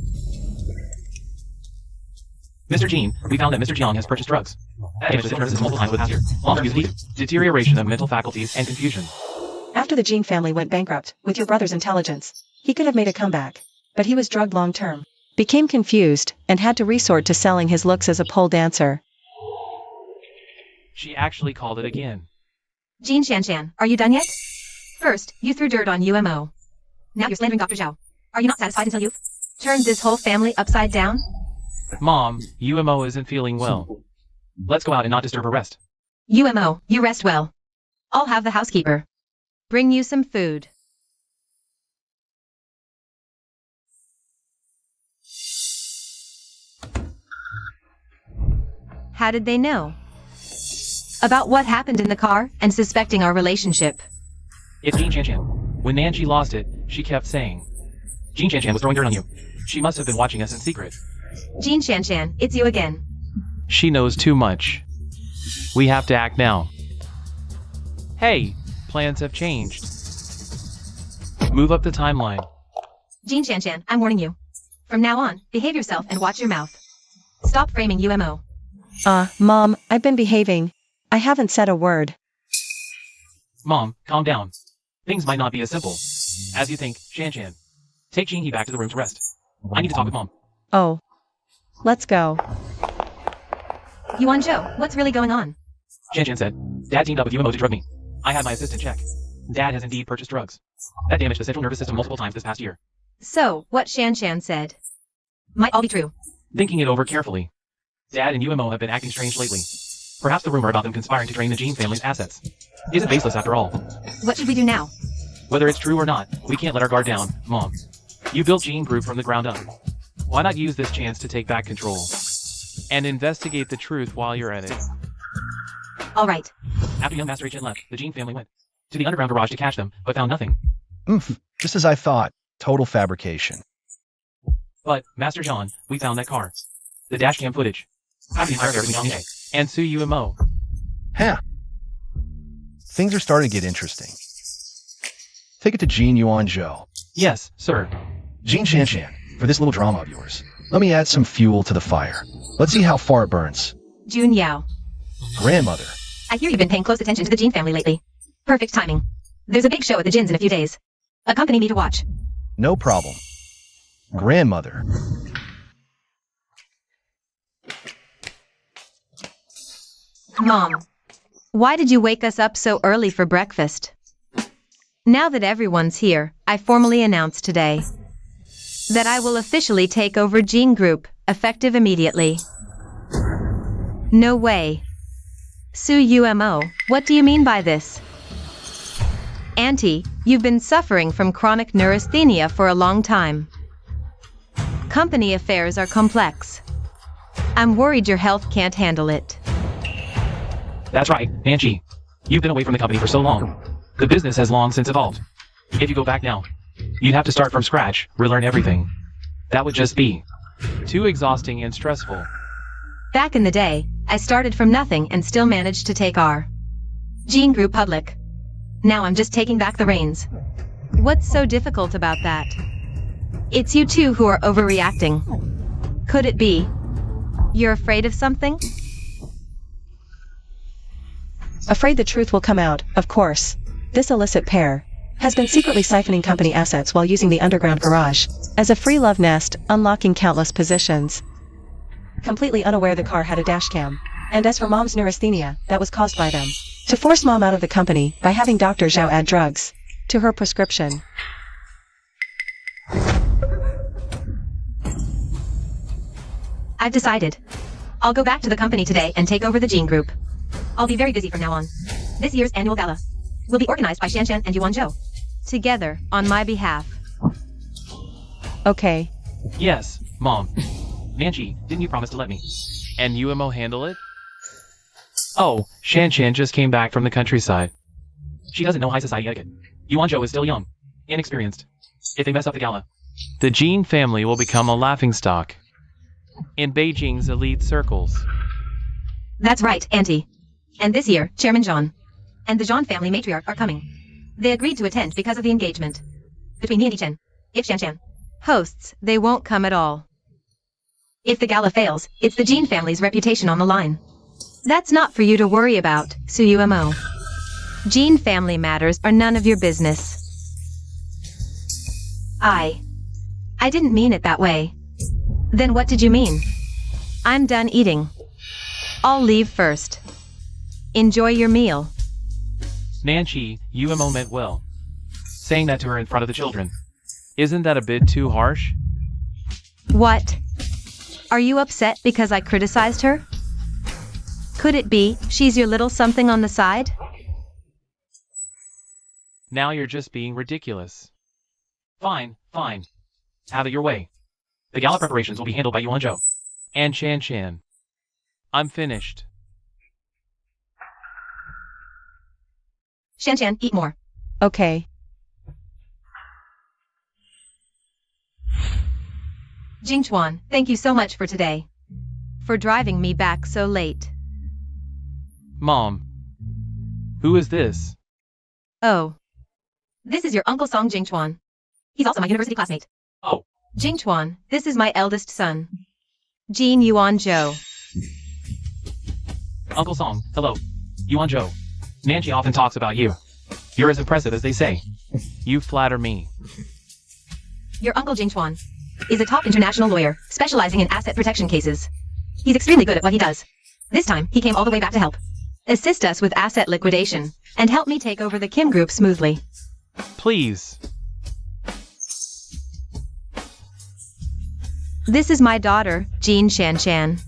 Mr. Jean, we found that Mr. Jiang has purchased drugs. That damages nerves multiple times with past year. Long-term use leads to deterioration of mental faculties and confusion. After the Jean family went bankrupt, with your brother's intelligence, he could have made a comeback. But he was drugged long-term, became confused, and had to resort to selling his looks as a pole dancer. She actually called it again. Jean Shanshan, are you done yet? First, you threw dirt on UMO. Now you're slandering Dr. Zhao. Are you not satisfied until you've turned this whole family upside down? Mom, UMO isn't feeling well. Let's go out and not disturb her rest. UMO, you rest well. I'll have the housekeeper bring you some food. How did they know? About what happened in the car and suspecting our relationship. It's Jean Shanshan. When Nanchi lost it, she kept saying, Jean Shanshan was throwing dirt on you. She must have been watching us in secret. Jean Shanshan, it's you again. She knows too much. We have to act now. Hey, plans have changed. Move up the timeline. Jean Shanshan, I'm warning you. From now on, behave yourself and watch your mouth. Stop framing UMO. Mom, I've been behaving. I haven't said a word. Mom, calm down. Things might not be as simple as you think, Shanshan. Take Jean back to the room to rest. I need to talk with Mom. Oh. Let's go. Yuan Zhou, what's really going on? Shanshan said, Dad teamed up with UMO to drug me. I had my assistant check. Dad has indeed purchased drugs. That damaged the central nervous system multiple times this past year. So, what Shanshan said might all be true. Thinking it over carefully, Dad and UMO have been acting strange lately. Perhaps the rumor about them conspiring to drain the Jean family's assets isn't baseless after all. What should we do now? Whether it's true or not, we can't let our guard down, Mom. You built Jean Group from the ground up. Why not use this chance to take back control? And investigate the truth while you're at it. All right. After young Master Chen left, the Jean family went to the underground garage to catch them, but found nothing. Just as I thought. Total fabrication. But, Master John, we found that car. The dashcam footage. After the entire affair between Yang and Su UMO. Huh. Things are starting to get interesting. Take it to Jean Yuan Zhou. Yes, sir. Jean Shanshan, for this little drama of yours, let me add some fuel to the fire. Let's see how far it burns. Jun Yao. Grandmother. I hear you've been paying close attention to the Jean family lately. Perfect timing. There's a big show at the Jins in a few days. Accompany me to watch. No problem. Grandmother. Mom, why did you wake us up so early for breakfast? Now that everyone's here, I formally announce today that I will officially take over Jean Group, effective immediately. No way. Sumo, what do you mean by this? Auntie, you've been suffering from chronic neurasthenia for a long time. Company affairs are complex. I'm worried your health can't handle it. That's right, Angie. You've been away from the company for so long. The business has long since evolved. If you go back now, you'd have to start from scratch, relearn everything. That would just be too exhausting and stressful. Back in the day, I started from nothing and still managed to take our Gene Group public. Now I'm just taking back the reins. What's so difficult about that? It's you two who are overreacting. Could it be you're afraid of something? Afraid the truth will come out, of course. This illicit pair has been secretly siphoning company assets while using the underground garage as a free love nest, unlocking countless positions. Completely unaware the car had a dash cam. And as for Mom's neurasthenia, that was caused by them. To force Mom out of the company by having Dr. Zhao add drugs to her prescription. I've decided. I'll go back to the company today and take over the Gene Group. I'll be very busy from now on. This year's annual gala will be organized by Shanshan and Yuan Zhou. Together, on my behalf. Okay. Yes, Mom. Nancy, didn't you promise to let me? And Umo handle it? Oh, Shanshan just came back from the countryside. She doesn't know high society etiquette. Yuan Zhou is still young, inexperienced. If they mess up the gala, the Jin family will become a laughingstock in Beijing's elite circles. That's right, Auntie. And this year, Chairman Zhang and the Zhang family matriarch are coming. They agreed to attend because of the engagement between me and Chen. If Shanshan hosts, they won't come at all. If the gala fails, it's the Jin family's reputation on the line. That's not for you to worry about, Sumo. Jin family matters are none of your business. I didn't mean it that way. Then what did you mean? I'm done eating. I'll leave first. Enjoy your meal. Nancy, Umo meant well. Saying that to her in front of the children. Isn't that a bit too harsh? What? Are you upset because I criticized her? Could it be she's your little something on the side? Now you're just being ridiculous. Fine, fine. Have it your way. The gala preparations will be handled by Yuan Zhou and Shanshan. I'm finished. Shanshan, eat more. Okay. Jingchuan, thank you so much for today. For driving me back so late. Mom. Who is this? Oh. This is your Uncle Song Jingchuan. He's also my university classmate. Oh. Jingchuan, this is my eldest son. Jin Yuan Zhou. Uncle Song, hello. Yuan Zhou. Nancy often talks about you. You're as impressive as they say. You flatter me. Your uncle Jingchuan is a top international lawyer, specializing in asset protection cases. He's extremely good at what he does. This time, he came all the way back to help assist us with asset liquidation, and help me take over the Kim Group smoothly. Please. This is my daughter, Jean Shanshan.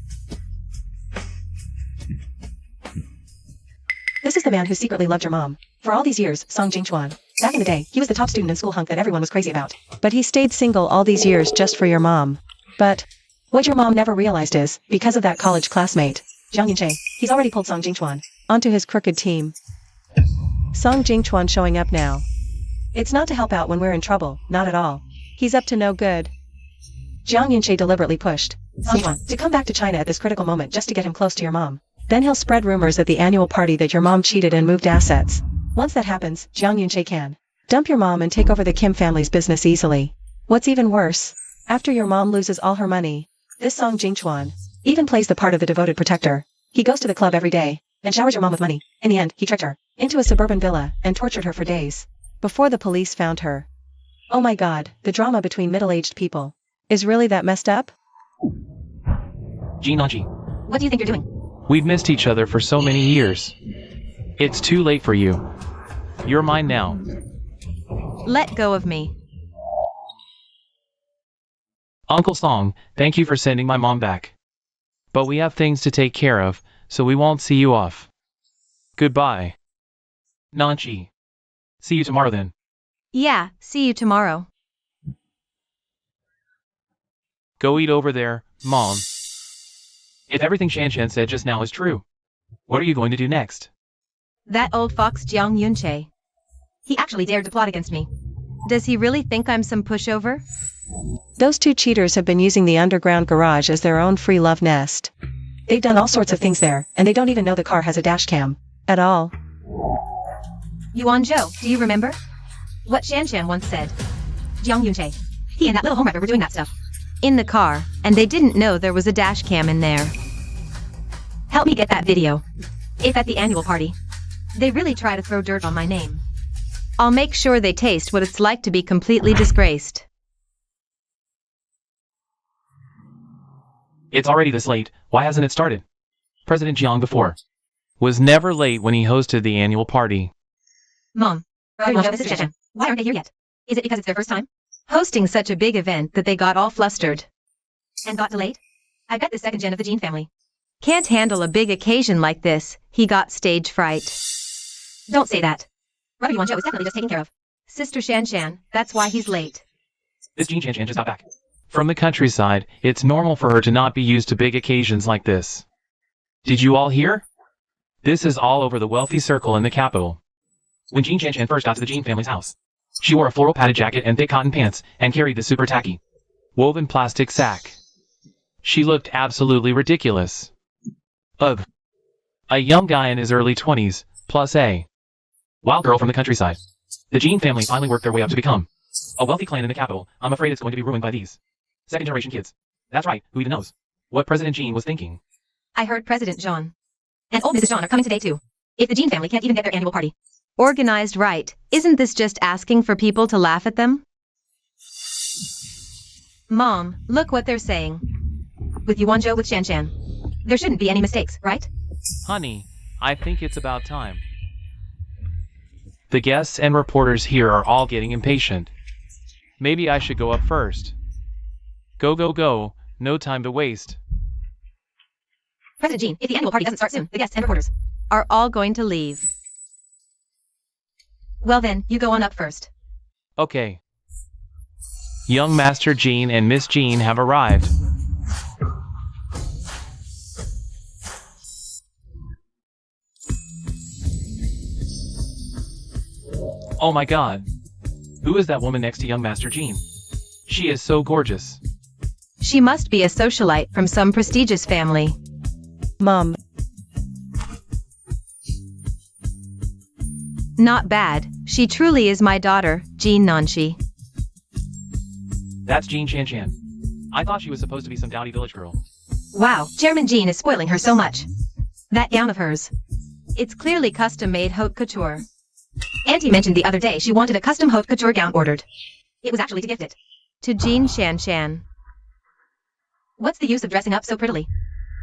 This is the man who secretly loved your mom. For all these years, Song Jingchuan. Back in the day, he was the top student in school hunk that everyone was crazy about. But he stayed single all these years just for your mom. But what your mom never realized is, because of that college classmate, Jiang Yunche, he's already pulled Song Jingchuan onto his crooked team. Song Jingchuan showing up now. It's not to help out when we're in trouble, not at all. He's up to no good. Jiang Yunche deliberately pushed Song Jingchuan to come back to China at this critical moment just to get him close to your mom. Then he'll spread rumors at the annual party that your mom cheated and moved assets. Once that happens, Jiang Yunche can dump your mom and take over the Kim family's business easily. What's even worse, after your mom loses all her money, this Song Jingchuan even plays the part of the devoted protector. He goes to the club every day and showers your mom with money. In the end, he tricked her into a suburban villa and tortured her for days before the police found her. Oh my god, the drama between middle-aged people is really that messed up? Jean Nanji. What do you think you're doing? We've missed each other for so many years. It's too late for you. You're mine now. Let go of me. Uncle Song, thank you for sending my mom back. But we have things to take care of, so we won't see you off. Goodbye. Nanchi. See you tomorrow then. Yeah, see you tomorrow. Go eat over there, Mom. If everything Shan said just now is true, what are you going to do next? That old fox Jiang Yunche. He actually dared to plot against me. Does he really think I'm some pushover? Those two cheaters have been using the underground garage as their own free love nest. They've done all sorts of things there, and they don't even know the car has a dash cam. At all. Yuan Zhou, do you remember? What Shan once said. Jiang Yunche. He and that little homewrecker were doing that stuff. In the car, and they didn't know there was a dash cam in there. Help me get that video. If at the annual party, they really try to throw dirt on my name, I'll make sure they taste what it's like to be completely disgraced. It's already this late, why hasn't it started? President Jiang before was never late when he hosted the annual party. Mom, this is Shan. Why aren't they here yet? Is it because it's their first time hosting such a big event that they got all flustered and got delayed? I bet the second gen of the Jean family can't handle a big occasion like this. He got stage fright. Don't say that. Brother Yuan Zhou is definitely just taken care of. Sister Shan, that's why he's late. This Jean Shan just got back from the countryside. It's normal for her to not be used to big occasions like this. Did you all hear? This is all over the wealthy circle in the capital. When Jean Shan first got to the Jean family's house, she wore a floral padded jacket and thick cotton pants, and carried the super tacky woven plastic sack. She looked absolutely ridiculous. Ugh. A young guy in his early 20s, plus a wild girl from the countryside. The Jean family finally worked their way up to become a wealthy clan in the capital. I'm afraid it's going to be ruined by these second-generation kids. That's right, who even knows what President Jean was thinking? I heard President Jean and old Mrs. Jean are coming today too. If the Jean family can't even get their annual party organized right, isn't this just asking for people to laugh at them? Mom, look what they're saying. With Yuan Zhou with Shan. There shouldn't be any mistakes, right? Honey, I think it's about time. The guests and reporters here are all getting impatient. Maybe I should go up first. Go, no time to waste. President Jean, if the annual party doesn't start soon, the guests and reporters are all going to leave. Well then, you go on up first. Okay. Young Master Jean and Miss Jean have arrived. Oh my god. Who is that woman next to young Master Jean? She is so gorgeous. She must be a socialite from some prestigious family. Mom. Not bad. She truly is my daughter, Jean Nanchi. That's Jean Shan. I thought she was supposed to be some dowdy village girl. Wow, Chairman Jean is spoiling her so much. That gown of hers. It's clearly custom-made haute couture. Auntie mentioned the other day she wanted a custom haute couture gown ordered. It was actually to gift it to Jean Shan. What's the use of dressing up so prettily?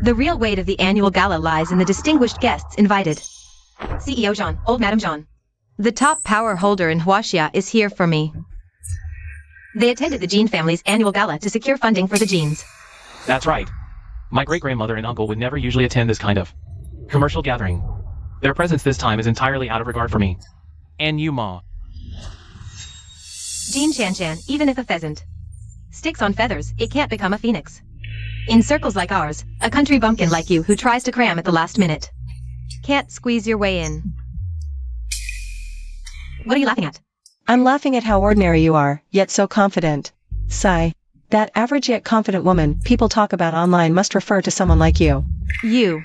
The real weight of the annual gala lies in the distinguished guests invited. CEO Jean, old Madame Jean. The top power holder in Huaxia is here for me. They attended the Jean family's annual gala to secure funding for the Jeans. That's right. My great-grandmother and uncle would never usually attend this kind of commercial gathering. Their presence this time is entirely out of regard for me. And you, Ma. Jean Shan, even if a pheasant sticks on feathers, it can't become a phoenix. In circles like ours, a country bumpkin like you who tries to cram at the last minute can't squeeze your way in. What are you laughing at? I'm laughing at how ordinary you are, yet so confident. Sigh. That average yet confident woman people talk about online must refer to someone like you. You.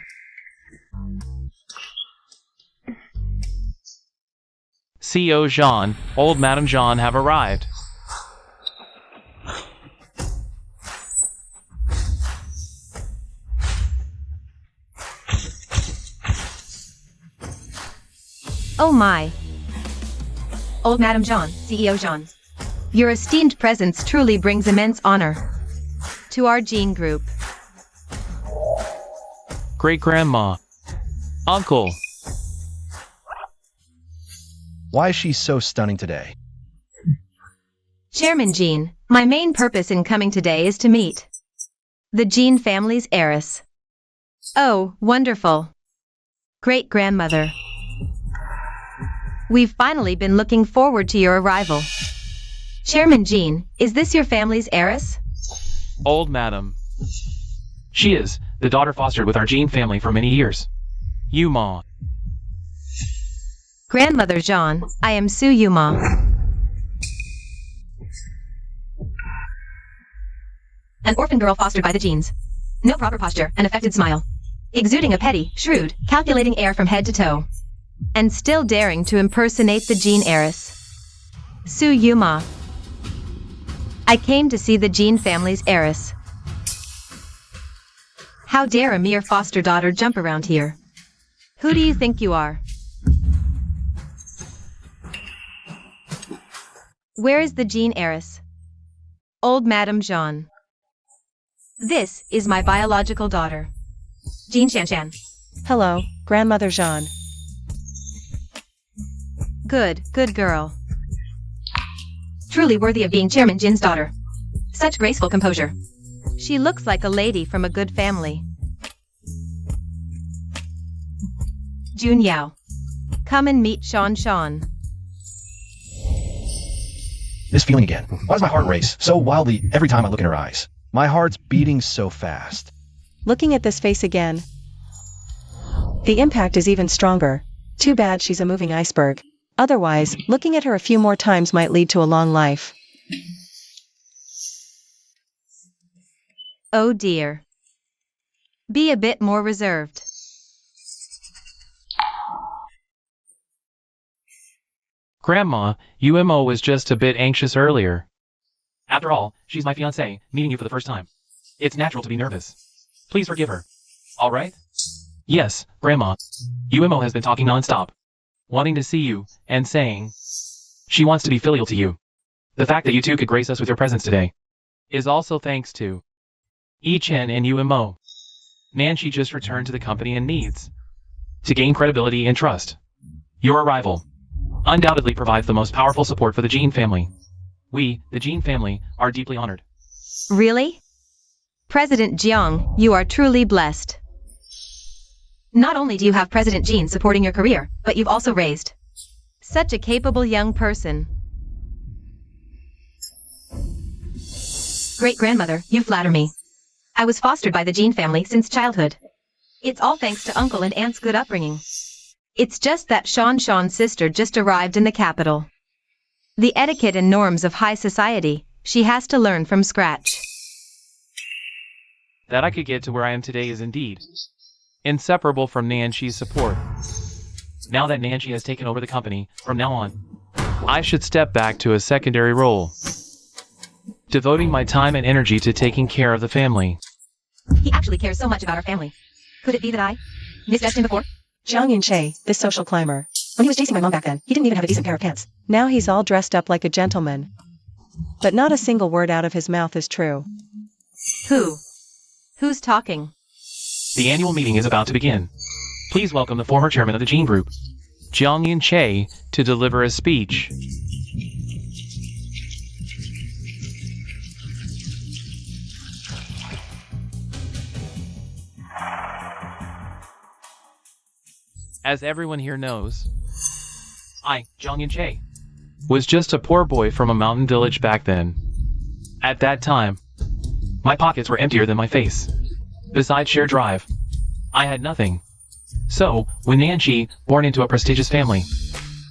CEO Jean, old Madame Jean have arrived. Oh my. Old Madame Jean, CEO Jean. Your esteemed presence truly brings immense honor to our Jean group. Great-grandma. Uncle. Why is she so stunning today? Chairman Jean, my main purpose in coming today is to meet the Jean family's heiress. Oh, wonderful. Great-grandmother. We've finally been looking forward to your arrival. Chairman Jean, is this your family's heiress? Old madam. She is, the daughter fostered with our Jean family for many years. Yuma. Grandmother Jean, I am Su Yuma. An orphan girl fostered by the Jeans. No proper posture, an affected smile. Exuding a petty, shrewd, calculating air from head to toe. And still daring to impersonate the Jean heiress. Su Yuma. I came to see the Jean family's heiress. How dare a mere foster daughter jump around here? Who do you think you are? Where is the Jean heiress? Old Madame Jean. This is my biological daughter, Jean Shanshan. Hello, Grandmother Jean. Good girl. Truly worthy of being Chairman Jin's daughter. Such graceful composure. She looks like a lady from a good family. Jun Yao. Come and meet Shan Shan. This feeling again. Why does my heart race so wildly every time I look in her eyes? My heart's beating so fast. Looking at this face again. The impact is even stronger. Too bad she's a moving iceberg. Otherwise, looking at her a few more times might lead to a long life. Oh dear. Be a bit more reserved. Grandma, UMO was just a bit anxious earlier. After all, she's my fiancée, meeting you for the first time. It's natural to be nervous. Please forgive her. All right? Yes, Grandma. UMO has been talking non-stop. Wanting to see you, and saying she wants to be filial to you. The fact that you two could grace us with your presence today is also thanks to Chen and UMO. Nancy just returned to the company and needs to gain credibility and trust. Your arrival undoubtedly provides the most powerful support for the Jean family. We, the Jean family, are deeply honored. Really? President Jiang, you are truly blessed. Not only do you have President Jean supporting your career, but you've also raised such a capable young person. Great-grandmother, you flatter me. I was fostered by the Jean family since childhood. It's all thanks to Uncle and Aunt's good upbringing. It's just that Shan Shan's sister just arrived in the capital. The etiquette and norms of high society, she has to learn from scratch. That I could get to where I am today is indeed inseparable from Nancy's support. Now that Nancy has taken over the company, from now on, I should step back to a secondary role, devoting my time and energy to taking care of the family. He actually cares so much about our family. Could it be that I misjudged him before? Jiang Yunche, this social climber. When he was chasing my mom back then, he didn't even have a decent pair of pants. Now he's all dressed up like a gentleman. But not a single word out of his mouth is true. Who's talking? The annual meeting is about to begin. Please welcome the former chairman of the Jean Group, Jiang Yunche, to deliver a speech. As everyone here knows, I, Jiang Yunche, was just a poor boy from a mountain village back then. At that time, my pockets were emptier than my face. Besides sheer drive, I had nothing. So, when Nancy, born into a prestigious family,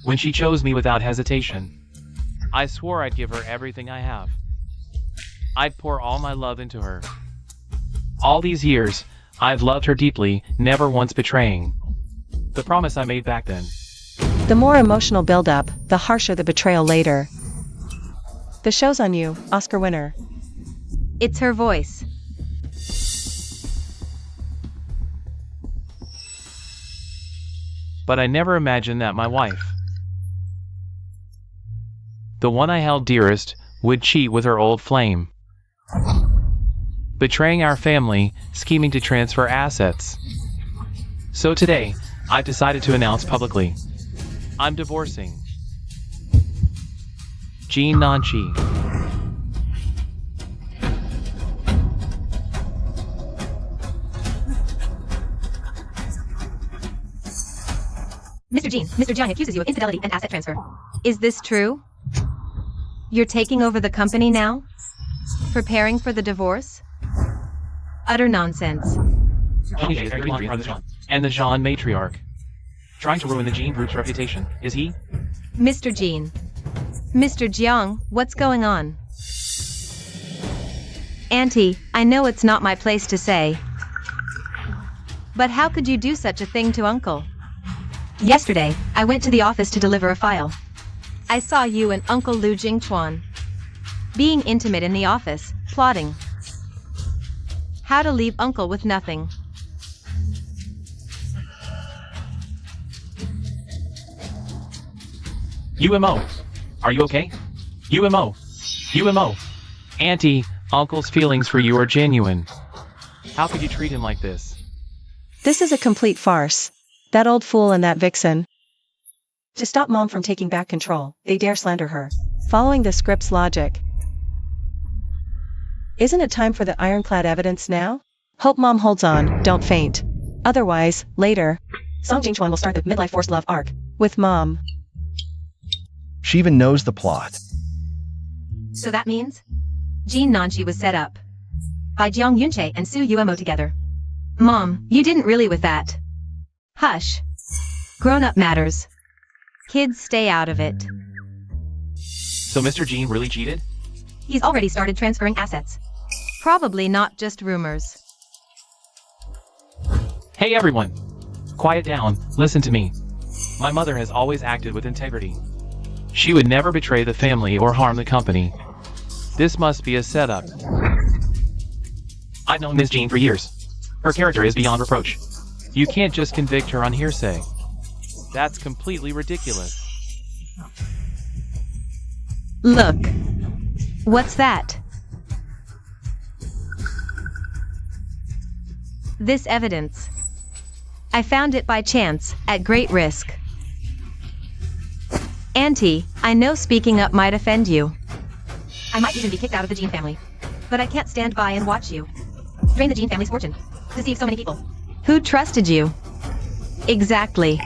when she chose me without hesitation, I swore I'd give her everything I have. I'd pour all my love into her. All these years, I've loved her deeply, never once betraying the promise I made back then. The more emotional build-up, the harsher the betrayal later. The show's on you, Oscar winner. It's her voice. But I never imagined that my wife, the one I held dearest, would cheat with her old flame, betraying our family, scheming to transfer assets. So today, I've decided to announce publicly, I'm divorcing Jean Nanchi. Mr. Jean, Mr. Jiang accuses you of infidelity and asset transfer. Is this true? You're taking over the company now? Preparing for the divorce? Utter nonsense. And the Jean matriarch. Trying to ruin the Jean group's reputation, is he? Mr. Jean. Mr. Jiang, what's going on? Auntie, I know it's not my place to say. But how could you do such a thing to Uncle? Yesterday, I went to the office to deliver a file. I saw you and Uncle Lu Jingchuan being intimate in the office, plotting how to leave Uncle with nothing. UMO. Are you okay? UMO. UMO. Auntie, Uncle's feelings for you are genuine. How could you treat him like this? This is a complete farce. That old fool and that vixen. To stop Mom from taking back control, they dare slander her. Following the script's logic. Isn't it time for the ironclad evidence now? Hope Mom holds on, don't faint. Otherwise, later, Song Jingchuan will start the midlife forced love arc with Mom. She even knows the plot. So that means Jean Nanchi was set up by Jiang Yunche and Su Yuemo together. Mom, you didn't really with that. Hush. Grown-up matters. Kids stay out of it. So Mr. Jean really cheated? He's already started transferring assets. Probably not just rumors. Hey everyone! Quiet down, listen to me. My mother has always acted with integrity. She would never betray the family or harm the company. This must be a setup. I've known Ms. Jean for years. Her character is beyond reproach. You can't just convict her on hearsay. That's completely ridiculous. Look. What's that? This evidence. I found it by chance, at great risk. Auntie, I know speaking up might offend you. I might even be kicked out of the Jean family. But I can't stand by and watch you drain the Jean family's fortune. Deceive so many people. Who trusted you? Exactly.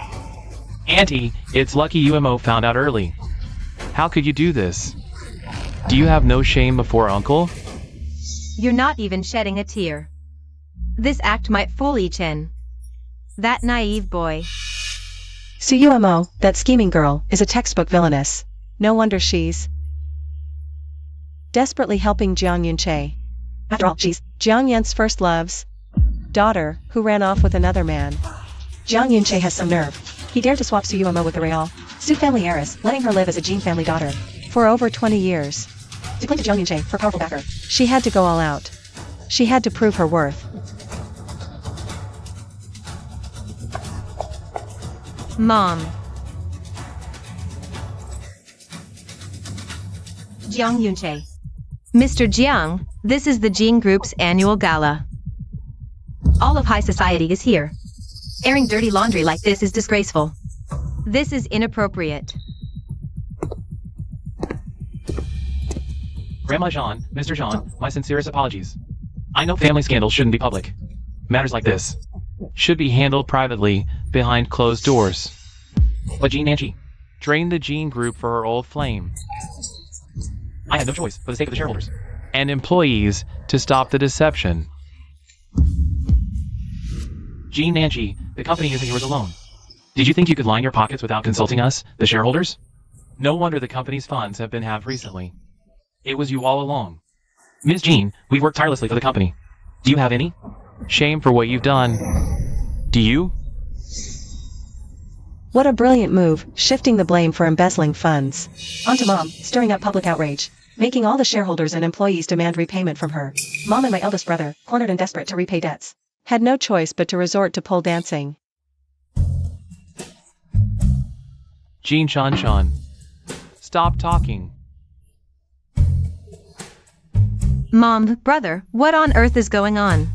Auntie, it's lucky UMO found out early. How could you do this? Do you have no shame before Uncle? You're not even shedding a tear. This act might fool Chen. That naive boy. Su Yuemo, that scheming girl, is a textbook villainess. No wonder she's desperately helping Jiang Yunche. After all, she's Jiang Yan's first love's daughter, who ran off with another man. Jiang Yunche has some nerve. He dared to swap Su Yuemo with the Real Su family heiress, letting her live as a Jean family daughter for over 20 years. To cling to Jiang Yunche, her powerful backer, she had to go all out. She had to prove her worth. Mom. Jiang Yunche. Mr. Jiang, this is the Jean Group's annual gala. All of high society is here. Airing dirty laundry like this is disgraceful. This is inappropriate. Grandma Jean, Mr. Jean, my sincerest apologies. I know family scandals shouldn't be public. Matters like this should be handled privately, behind closed doors. But Jean Nanchi drained the Jean Group for her old flame. I had no choice, for the sake of the shareholders and employees, to stop the deception. Jean Nanchi, the company isn't yours alone. Did you think you could line your pockets without consulting us, the shareholders? No wonder the company's funds have been halved recently. It was you all along. Ms. Jean, we've worked tirelessly for the company. Do you have any shame for what you've done? Do you? What a brilliant move, shifting the blame for embezzling funds onto Mom, stirring up public outrage, making all the shareholders and employees demand repayment from her. Mom and my eldest brother, cornered and desperate to repay debts, had no choice but to resort to pole dancing. Jean Shan, stop talking. Mom, brother, what on earth is going on?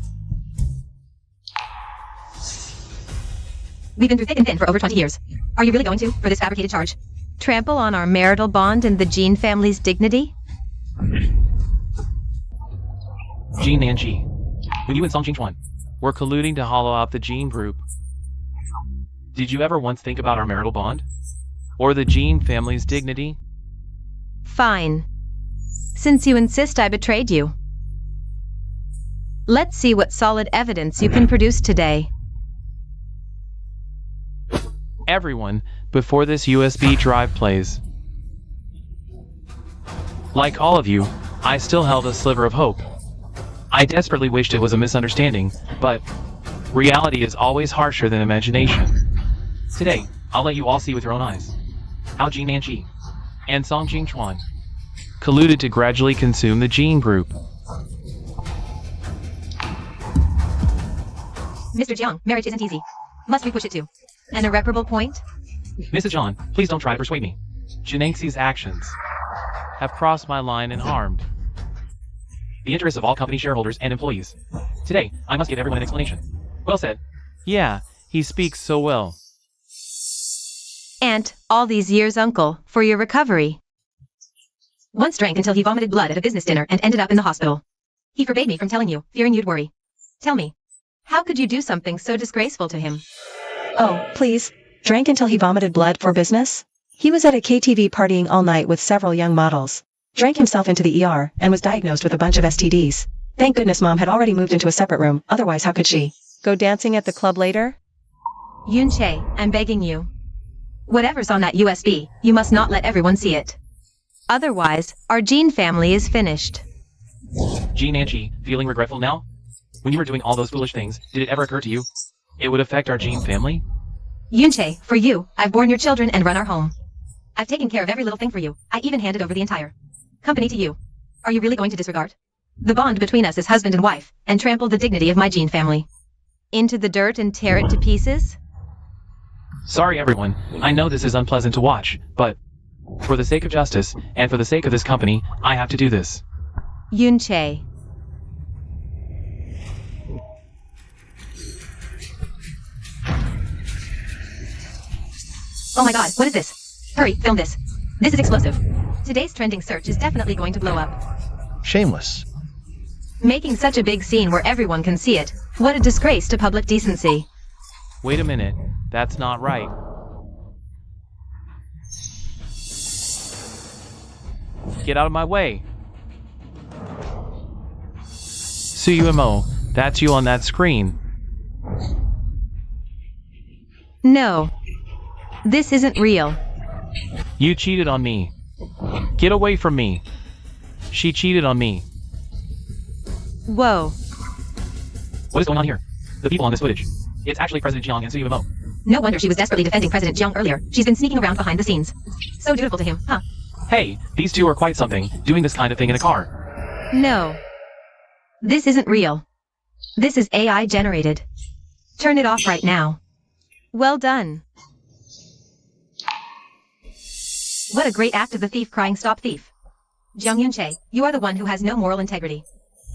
We've been through thick and thin for over 20 years. Are you really going to, for this fabricated charge, trample on our marital bond and the Jean family's dignity? Jean Nanchi, when you and Song Jingchuan were colluding to hollow out the Jean Group, Did you ever once think about our marital bond? Or the Jean family's dignity? Fine. Since you insist I betrayed you. Let's see what solid evidence you can produce today. Everyone, before this USB drive plays. Like all of you, I still held a sliver of hope. I desperately wished it was a misunderstanding, but reality is always harsher than imagination. Today, I'll let you all see with your own eyes how Jean Nanchi and Song Jing Chuan colluded to gradually consume the Jean group. Mr. Jiang, marriage isn't easy. Must we push it to an irreparable point? Mrs. John, please don't try to persuade me. Jinanxi's actions have crossed my line and harmed the interests of all company shareholders and employees. Today, I must give everyone an explanation. Well said. Yeah, he speaks so well. And, all these years, uncle, for your recovery. Once drank until he vomited blood at a business dinner and ended up in the hospital. He forbade me from telling you, fearing you'd worry. Tell me, how could you do something so disgraceful to him? Oh, please. Drank until he vomited blood for business? He was at a KTV partying all night with several young models. Drank himself into the ER and was diagnosed with a bunch of STDs. Thank goodness Mom had already moved into a separate room, otherwise how could she go dancing at the club later? Yun Che, I'm begging you. Whatever's on that USB, you must not let everyone see it. Otherwise, our Jean family is finished. Jean Nanchi, feeling regretful now? When you were doing all those foolish things, did it ever occur to you it would affect our Jean family? Yun Che, for you, I've borne your children and run our home. I've taken care of every little thing for you. I even handed over the entire company to you. Are you really going to disregard the bond between us as husband and wife, and trample the dignity of my Jean family into the dirt and tear it to pieces? Sorry everyone, I know this is unpleasant to watch, but for the sake of justice, and for the sake of this company, I have to do this. Yun Che. Oh my god, what is this? Hurry, film this. This is explosive. Today's trending search is definitely going to blow up. Shameless. Making such a big scene where everyone can see it. What a disgrace to public decency. Wait a minute, that's not right. Get out of my way. Sumo, that's you on that screen. No. This isn't real. You cheated on me. Get away from me. She cheated on me. Whoa. What is going on here? The people on this footage. It's actually President Jiang and Sumo. No wonder she was desperately defending President Jiang earlier. She's been sneaking around behind the scenes. So dutiful to him, huh? Hey, these two are quite something, doing this kind of thing in a car. No. This isn't real. This is AI generated. Turn it off right now. Well done. What a great act of the thief crying stop thief. Jiang Yun Che, you are the one who has no moral integrity.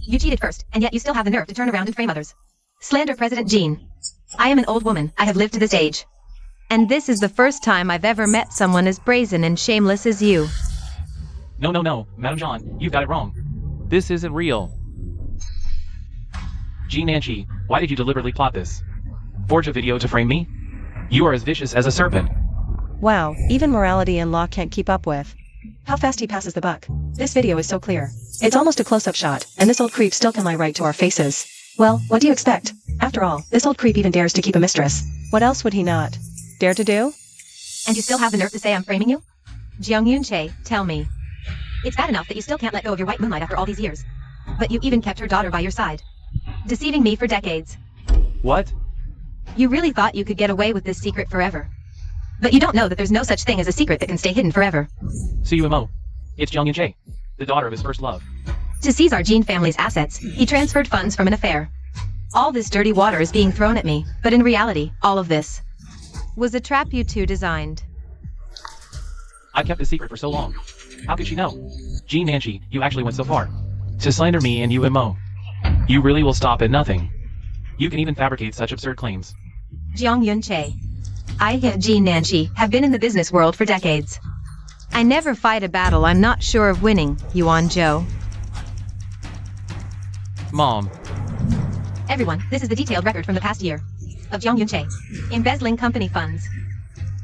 You cheated first, and yet you still have the nerve to turn around and frame others. Slander President Jean. I am an old woman, I have lived to this age. And this is the first time I've ever met someone as brazen and shameless as you. No, Madam John, you've got it wrong. This isn't real. Jean Nanchi, why did you deliberately plot this? Forge a video to frame me? You are as vicious as a serpent. Wow, even morality and law can't keep up with how fast he passes the buck. This video is so clear. It's almost a close-up shot, and this old creep still can lie right to our faces. Well, what do you expect? After all, this old creep even dares to keep a mistress. What else would he not dare to do? And you still have the nerve to say I'm framing you? Jiang Yun Che, tell me. It's bad enough that you still can't let go of your white moonlight after all these years. But you even kept her daughter by your side. Deceiving me for decades. What? You really thought you could get away with this secret forever. But you don't know that there's no such thing as a secret that can stay hidden forever. Sumo. It's Jiang Yunche, the daughter of his first love. To seize our Jean family's assets, he transferred funds from an affair. All this dirty water is being thrown at me, but in reality, all of this was a trap you two designed. I kept this secret for so long. How could she know? Jean Nanchi, you actually went so far to slander me and UMO. You really will stop at nothing. You can even fabricate such absurd claims. Jiang Yunche. I, Jean Nanchi, have been in the business world for decades. I never fight a battle I'm not sure of winning, Yuan Zhou. Mom. Everyone, this is the detailed record from the past year. of Jiang Yunche, embezzling company funds,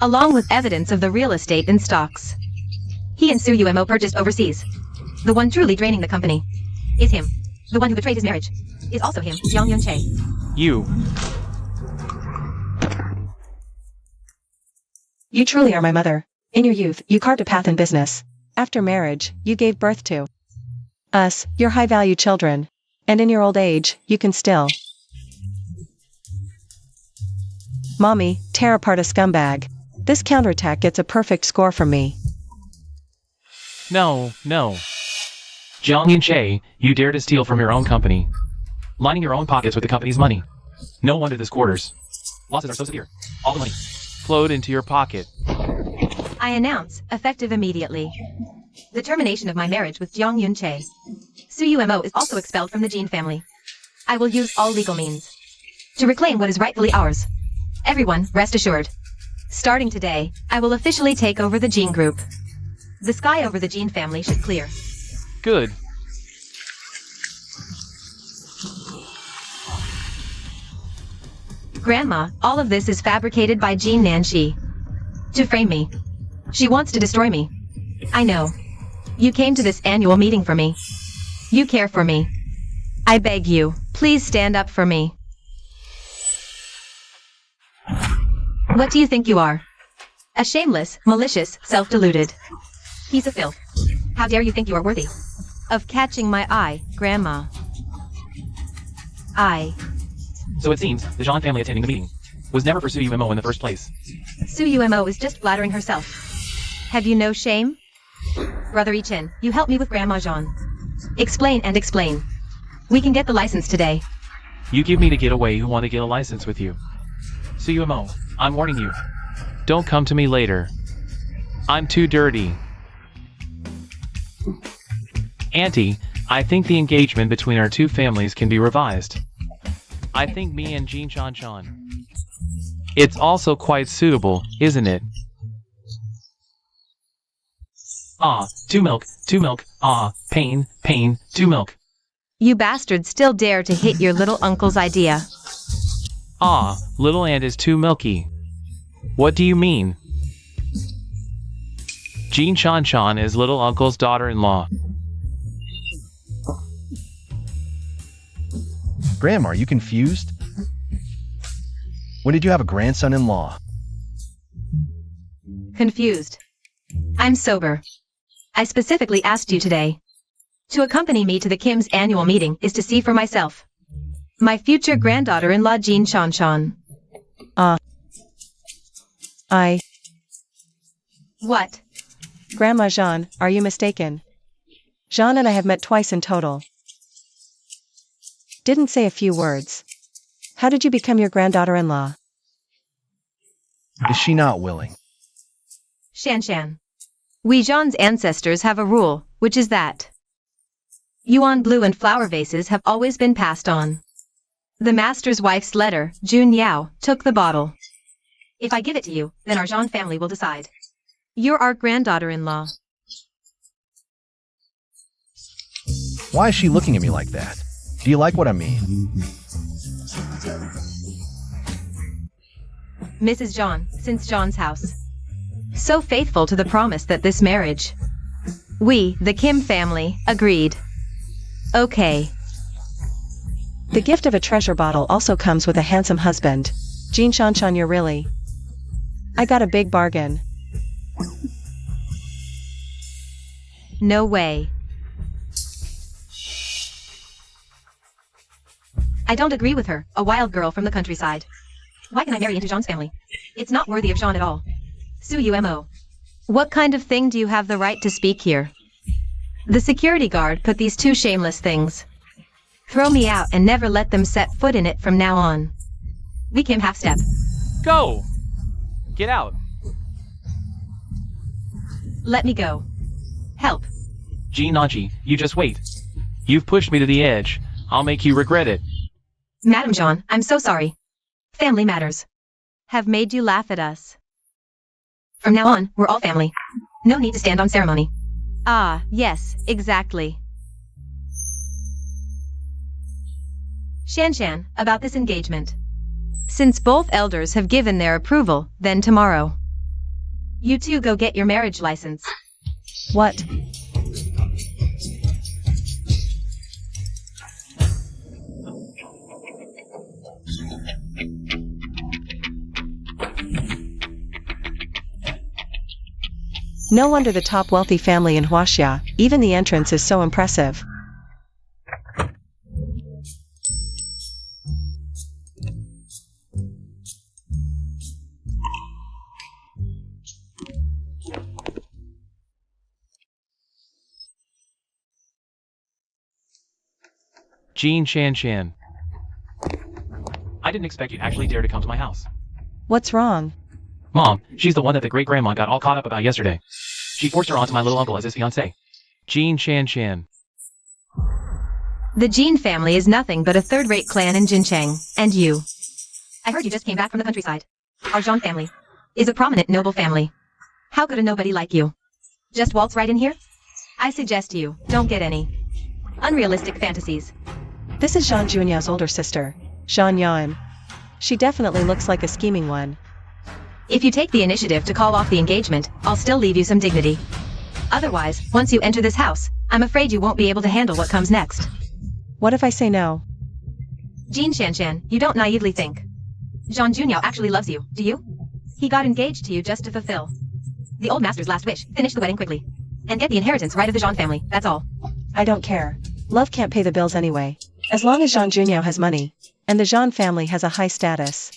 along with evidence of the real estate and stocks he and Su Yumo purchased overseas. The one truly draining the company is him. The one who betrayed his marriage is also him, Jiang Yunche. You truly are my mother. In your youth, you carved a path in business. After marriage, you gave birth to us, your high-value children. And in your old age, you can still Mommy, tear apart a scumbag. This counterattack gets a perfect score from me. No. Jiang Yunche, you dare to steal from your own company, lining your own pockets with the company's money. No wonder this quarter's losses are so severe. All the money flowed into your pocket. I announce, effective immediately, the termination of my marriage with Jiang Yunche. Su Yumo is also expelled from the Jin family. I will use all legal means to reclaim what is rightfully ours. Everyone, rest assured. Starting today, I will officially take over the Jin group. The sky over the Jin family should clear. Good. Grandma, all of this is fabricated by Jin Nanshi to frame me. She wants to destroy me. I know. You came to this annual meeting for me. You care for me. I beg you, please stand up for me. What do you think you are? A shameless, malicious, self-deluded piece of filth. How dare you think you are worthy of catching my eye, Grandma? So it seems, the Jean family attending the meeting was never for Su Yumo in the first place. Su Yumo is just flattering herself. Have you no shame? Brother Ichin, you help me with Grandma Jean. Explain and explain. We can get the license today. You give me to get away who want to get a license with you. Su Yumo, I'm warning you. Don't come to me later. I'm too dirty. Auntie, I think the engagement between our two families can be revised. I think me and Jean Chan. It's also quite suitable, isn't it? Ah, two milk, ah, pain, two milk. You bastards still dare to hit your little uncle's idea. Ah, little aunt is too milky. What do you mean? Jean Chan is little uncle's daughter-in-law. Grandma, are you confused? When did you have a grandson-in-law? Confused. I'm sober. I specifically asked you today. To accompany me to the Kim's annual meeting is to see for myself. My future granddaughter-in-law Jean Chan. What? Grandma Jean, are you mistaken? Jean and I have met twice in total. Didn't say a few words. How did you become your granddaughter-in-law? Is she not willing? Shan. We Jean's ancestors have a rule, which is that yuan blue and flower vases have always been passed on. The master's wife's letter, Jun Yao, took the bottle. If I give it to you, then our Jean family will decide. You're our granddaughter-in-law. Why is she looking at me like that? Do you like what I mean? Mrs. John, since John's house. So faithful to the promise that this marriage. We, the Kim family, agreed. Okay. The gift of a treasure bottle also comes with a handsome husband. Jean Chan, you're really... I got a big bargain. No way. I don't agree with her, a wild girl from the countryside. Why can I marry into Jean's family? It's not worthy of Jean at all. Su Yumo. What kind of thing do you have the right to speak here? The security guard put these two shameless things. Throw me out and never let them set foot in it from now on. We Kim half step. Go! Get out. Let me go. Help. Jean Nanchi, you just wait. You've pushed me to the edge. I'll make you regret it. Madam Jean, I'm so sorry. Family matters have made you laugh at us. From now on, we're all family. No need to stand on ceremony. Ah, yes, exactly. Shan, about this engagement. Since both elders have given their approval, then tomorrow. You two go get your marriage license. What? No wonder the top wealthy family in Huaxia, even the entrance is so impressive. Jean Shan. I didn't expect you'd actually dare to come to my house. What's wrong? Mom, she's the one that the great-grandma got all caught up about yesterday. She forced her onto my little uncle as his fiancé. Jean Shan. The Jean family is nothing but a third-rate clan in Jincheng, and you. I heard you just came back from the countryside. Our Jean family is a prominent noble family. How could a nobody like you just waltz right in here? I suggest you don't get any unrealistic fantasies. This is Zhang Junyao's older sister, Zhang Yan. She definitely looks like a scheming one. If you take the initiative to call off the engagement, I'll still leave you some dignity. Otherwise, once you enter this house, I'm afraid you won't be able to handle what comes next. What if I say no? Jean Shan, you don't naively think Zhang Junyao actually loves you, do you? He got engaged to you just to fulfill the old master's last wish, finish the wedding quickly, and get the inheritance right of the Zhang family, that's all. I don't care. Love can't pay the bills anyway. As long as Zhang Junyao has money, and the Zhang family has a high status.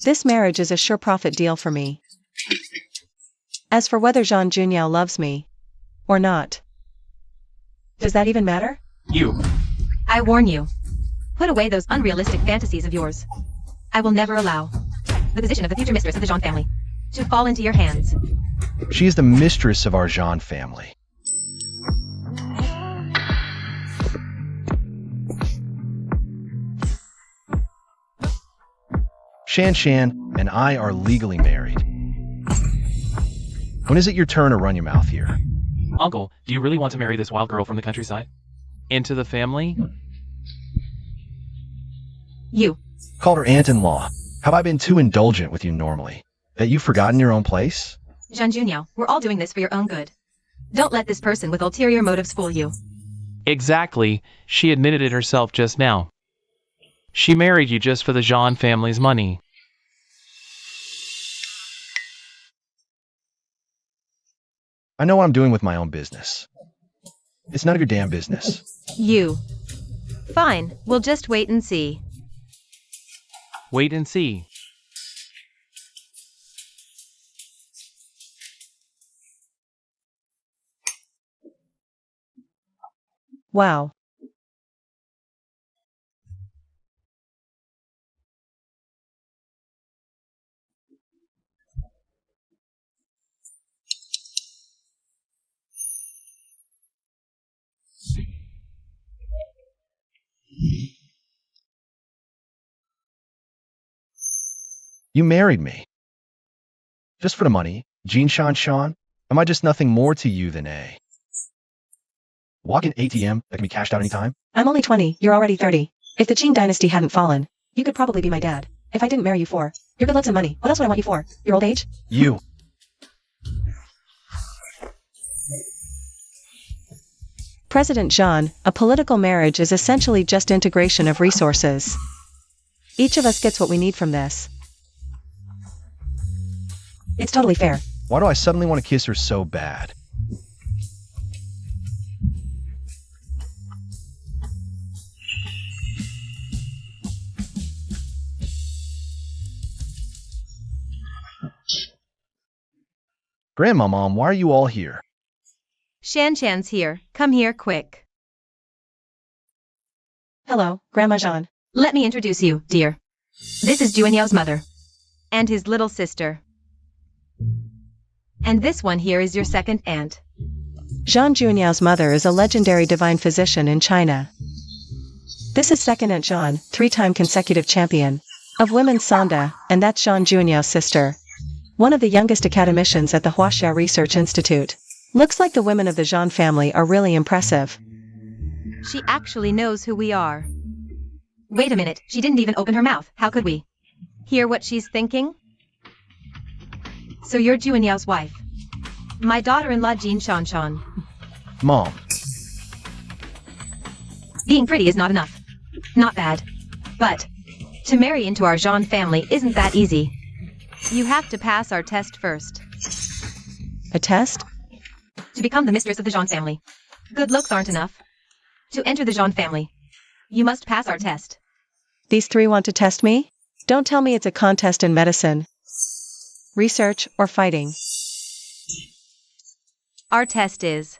This marriage is a sure profit deal for me. As for whether Zhang Junyao loves me or not, does that even matter? You. I warn you. Put away those unrealistic fantasies of yours. I will never allow the position of the future mistress of the Zhang family to fall into your hands. She is the mistress of our Jean family. Shan and I are legally married. When is it your turn to run your mouth here? Uncle, do you really want to marry this wild girl from the countryside? Into the family? You. Called her aunt-in-law. Have I been too indulgent with you normally? That you've forgotten your own place? Zhang Junyao, we're all doing this for your own good. Don't let this person with ulterior motives fool you. Exactly. She admitted it herself just now. She married you just for the Jean family's money. I know what I'm doing with my own business. It's none of your damn business. You. Fine, we'll just wait and see. Wait and see. Wow. You married me. Just for the money, Jean Shan. Am I just nothing more to you than a walk-in ATM that can be cashed out anytime? I'm only 20, you're already 30. If the Qing dynasty hadn't fallen, you could probably be my dad. If I didn't marry you for your good looks and money, what else would I want you for? Your old age? You. President Zhang, a political marriage is essentially just integration of resources. Each of us gets what we need from this. It's totally fair. Why do I suddenly want to kiss her so bad? Grandma, Mom, why are you all here? Shan-chan's here. Come here quick. Hello, Grandma Zhang. Let me introduce you, dear. This is Juanyao's mother. And his little sister. And this one here is your second aunt. Zhang Junyao's mother is a legendary divine physician in China. This is second Aunt Zhang, 3-time consecutive champion of women's Sanda, and that's Zhang Junyao's sister. One of the youngest academicians at the Huaxia Research Institute. Looks like the women of the Zhang family are really impressive. She actually knows who we are. Wait a minute, she didn't even open her mouth, how could we Hear what she's thinking? So you're Juanyao's wife. My daughter-in-law Jean Shanshan. Mom, Being pretty is not enough. Not bad. But to marry into our Jean family isn't that easy. You have to pass our test first. A test? To become the mistress of the Jean family. Good looks aren't enough. To enter the Jean family, you must pass our test. These three want to test me? Don't tell me it's a contest in medicine, research, or fighting. Our test is...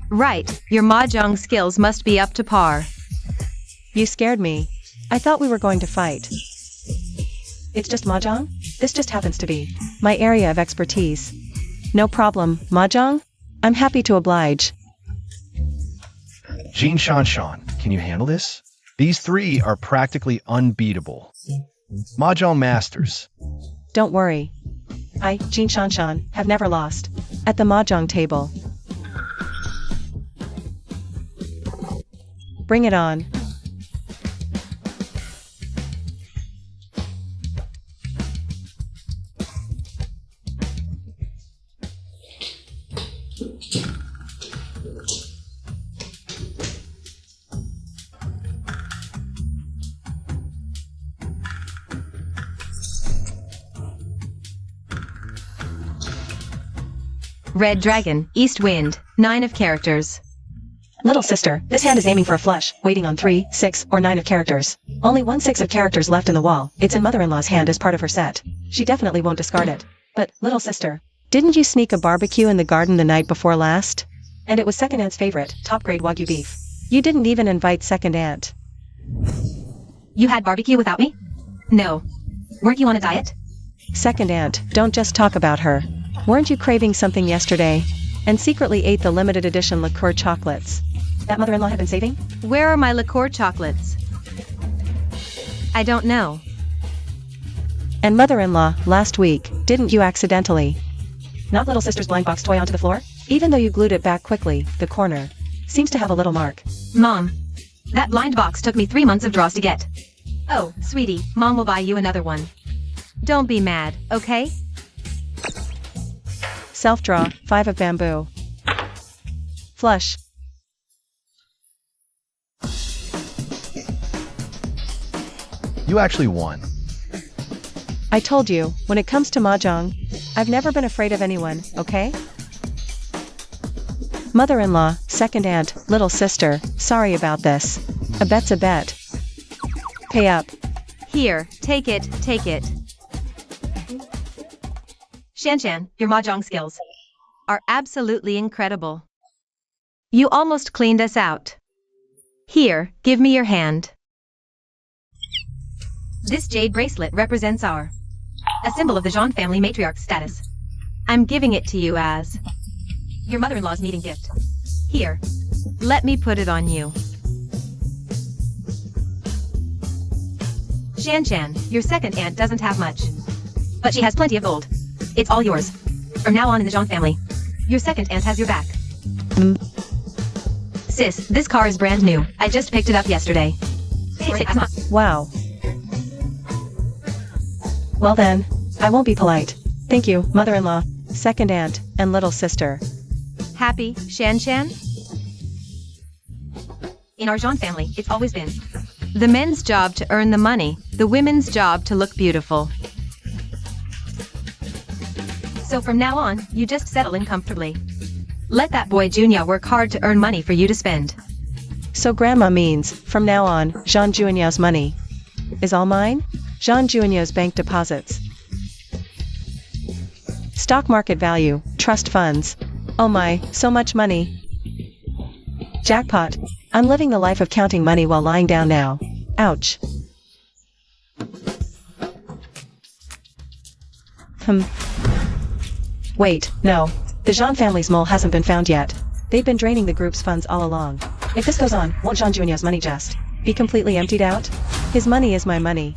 Right, your mahjong skills must be up to par. You scared me. I thought we were going to fight. It's just mahjong? This just happens to be my area of expertise. No problem, mahjong? I'm happy to oblige. Jean Shanshan, can you handle this? These three are practically unbeatable. Mahjong masters. Don't worry. I, Jean Shanshan, have never lost at the mahjong table. Bring it on. Red Dragon, East Wind, 9 of characters. Little sister, this hand is aiming for a flush, waiting on 3, 6, or 9 of characters. Only 1 6 of characters left in the wall. It's in mother-in-law's hand as part of her set. She definitely won't discard it. But, little sister, didn't you sneak a barbecue in the garden the night before last? And it was second aunt's favorite, top-grade Wagyu beef. You didn't even invite second aunt. You had barbecue without me? No. Weren't you on a diet? Second aunt, don't just talk about her. Weren't you craving something yesterday? And secretly ate the limited edition liqueur chocolates that mother-in-law had been saving? Where are my liqueur chocolates? I don't know. And mother-in-law, last week, didn't you accidentally knock little sister's blind box toy onto the floor? Even though you glued it back quickly, the corner seems to have a little mark. Mom, that blind box took me 3 months of draws to get. Oh, sweetie, Mom will buy you another one. Don't be mad, okay? Self-draw, 5 of bamboo. Flush. You actually won. I told you, when it comes to mahjong, I've never been afraid of anyone, okay? Mother-in-law, second aunt, little sister, sorry about this. A bet's a bet. Pay up. Here, take it, take it. Shanshan, your mahjong skills are absolutely incredible. You almost cleaned us out. Here, give me your hand. This jade bracelet represents a symbol of the Jean family matriarch status. I'm giving it to you as your mother-in-law's meeting gift. Here, let me put it on you. Shanshan, your second aunt doesn't have much, but she has plenty of gold. It's all yours. From now on in the Jean family, your second aunt has your back. Sis, this car is brand new. I just picked it up yesterday. Wow. Well then, I won't be polite. Thank you, mother-in-law, second aunt, and little sister. Happy, Shanshan? In our Jean family, it's always been the men's job to earn the money, the women's job to look beautiful. So from now on, you just settle in comfortably. Let that boy Junya work hard to earn money for you to spend. So grandma means, from now on, Jean Juanyao's money is all mine? Jean Juanyao's bank deposits, stock market value, trust funds. Oh my, so much money. Jackpot. I'm living the life of counting money while lying down now. Ouch. Wait, no. The Jean family's mole hasn't been found yet. They've been draining the group's funds all along. If this goes on, won't Jean Juanyao's money just be completely emptied out? His money is my money.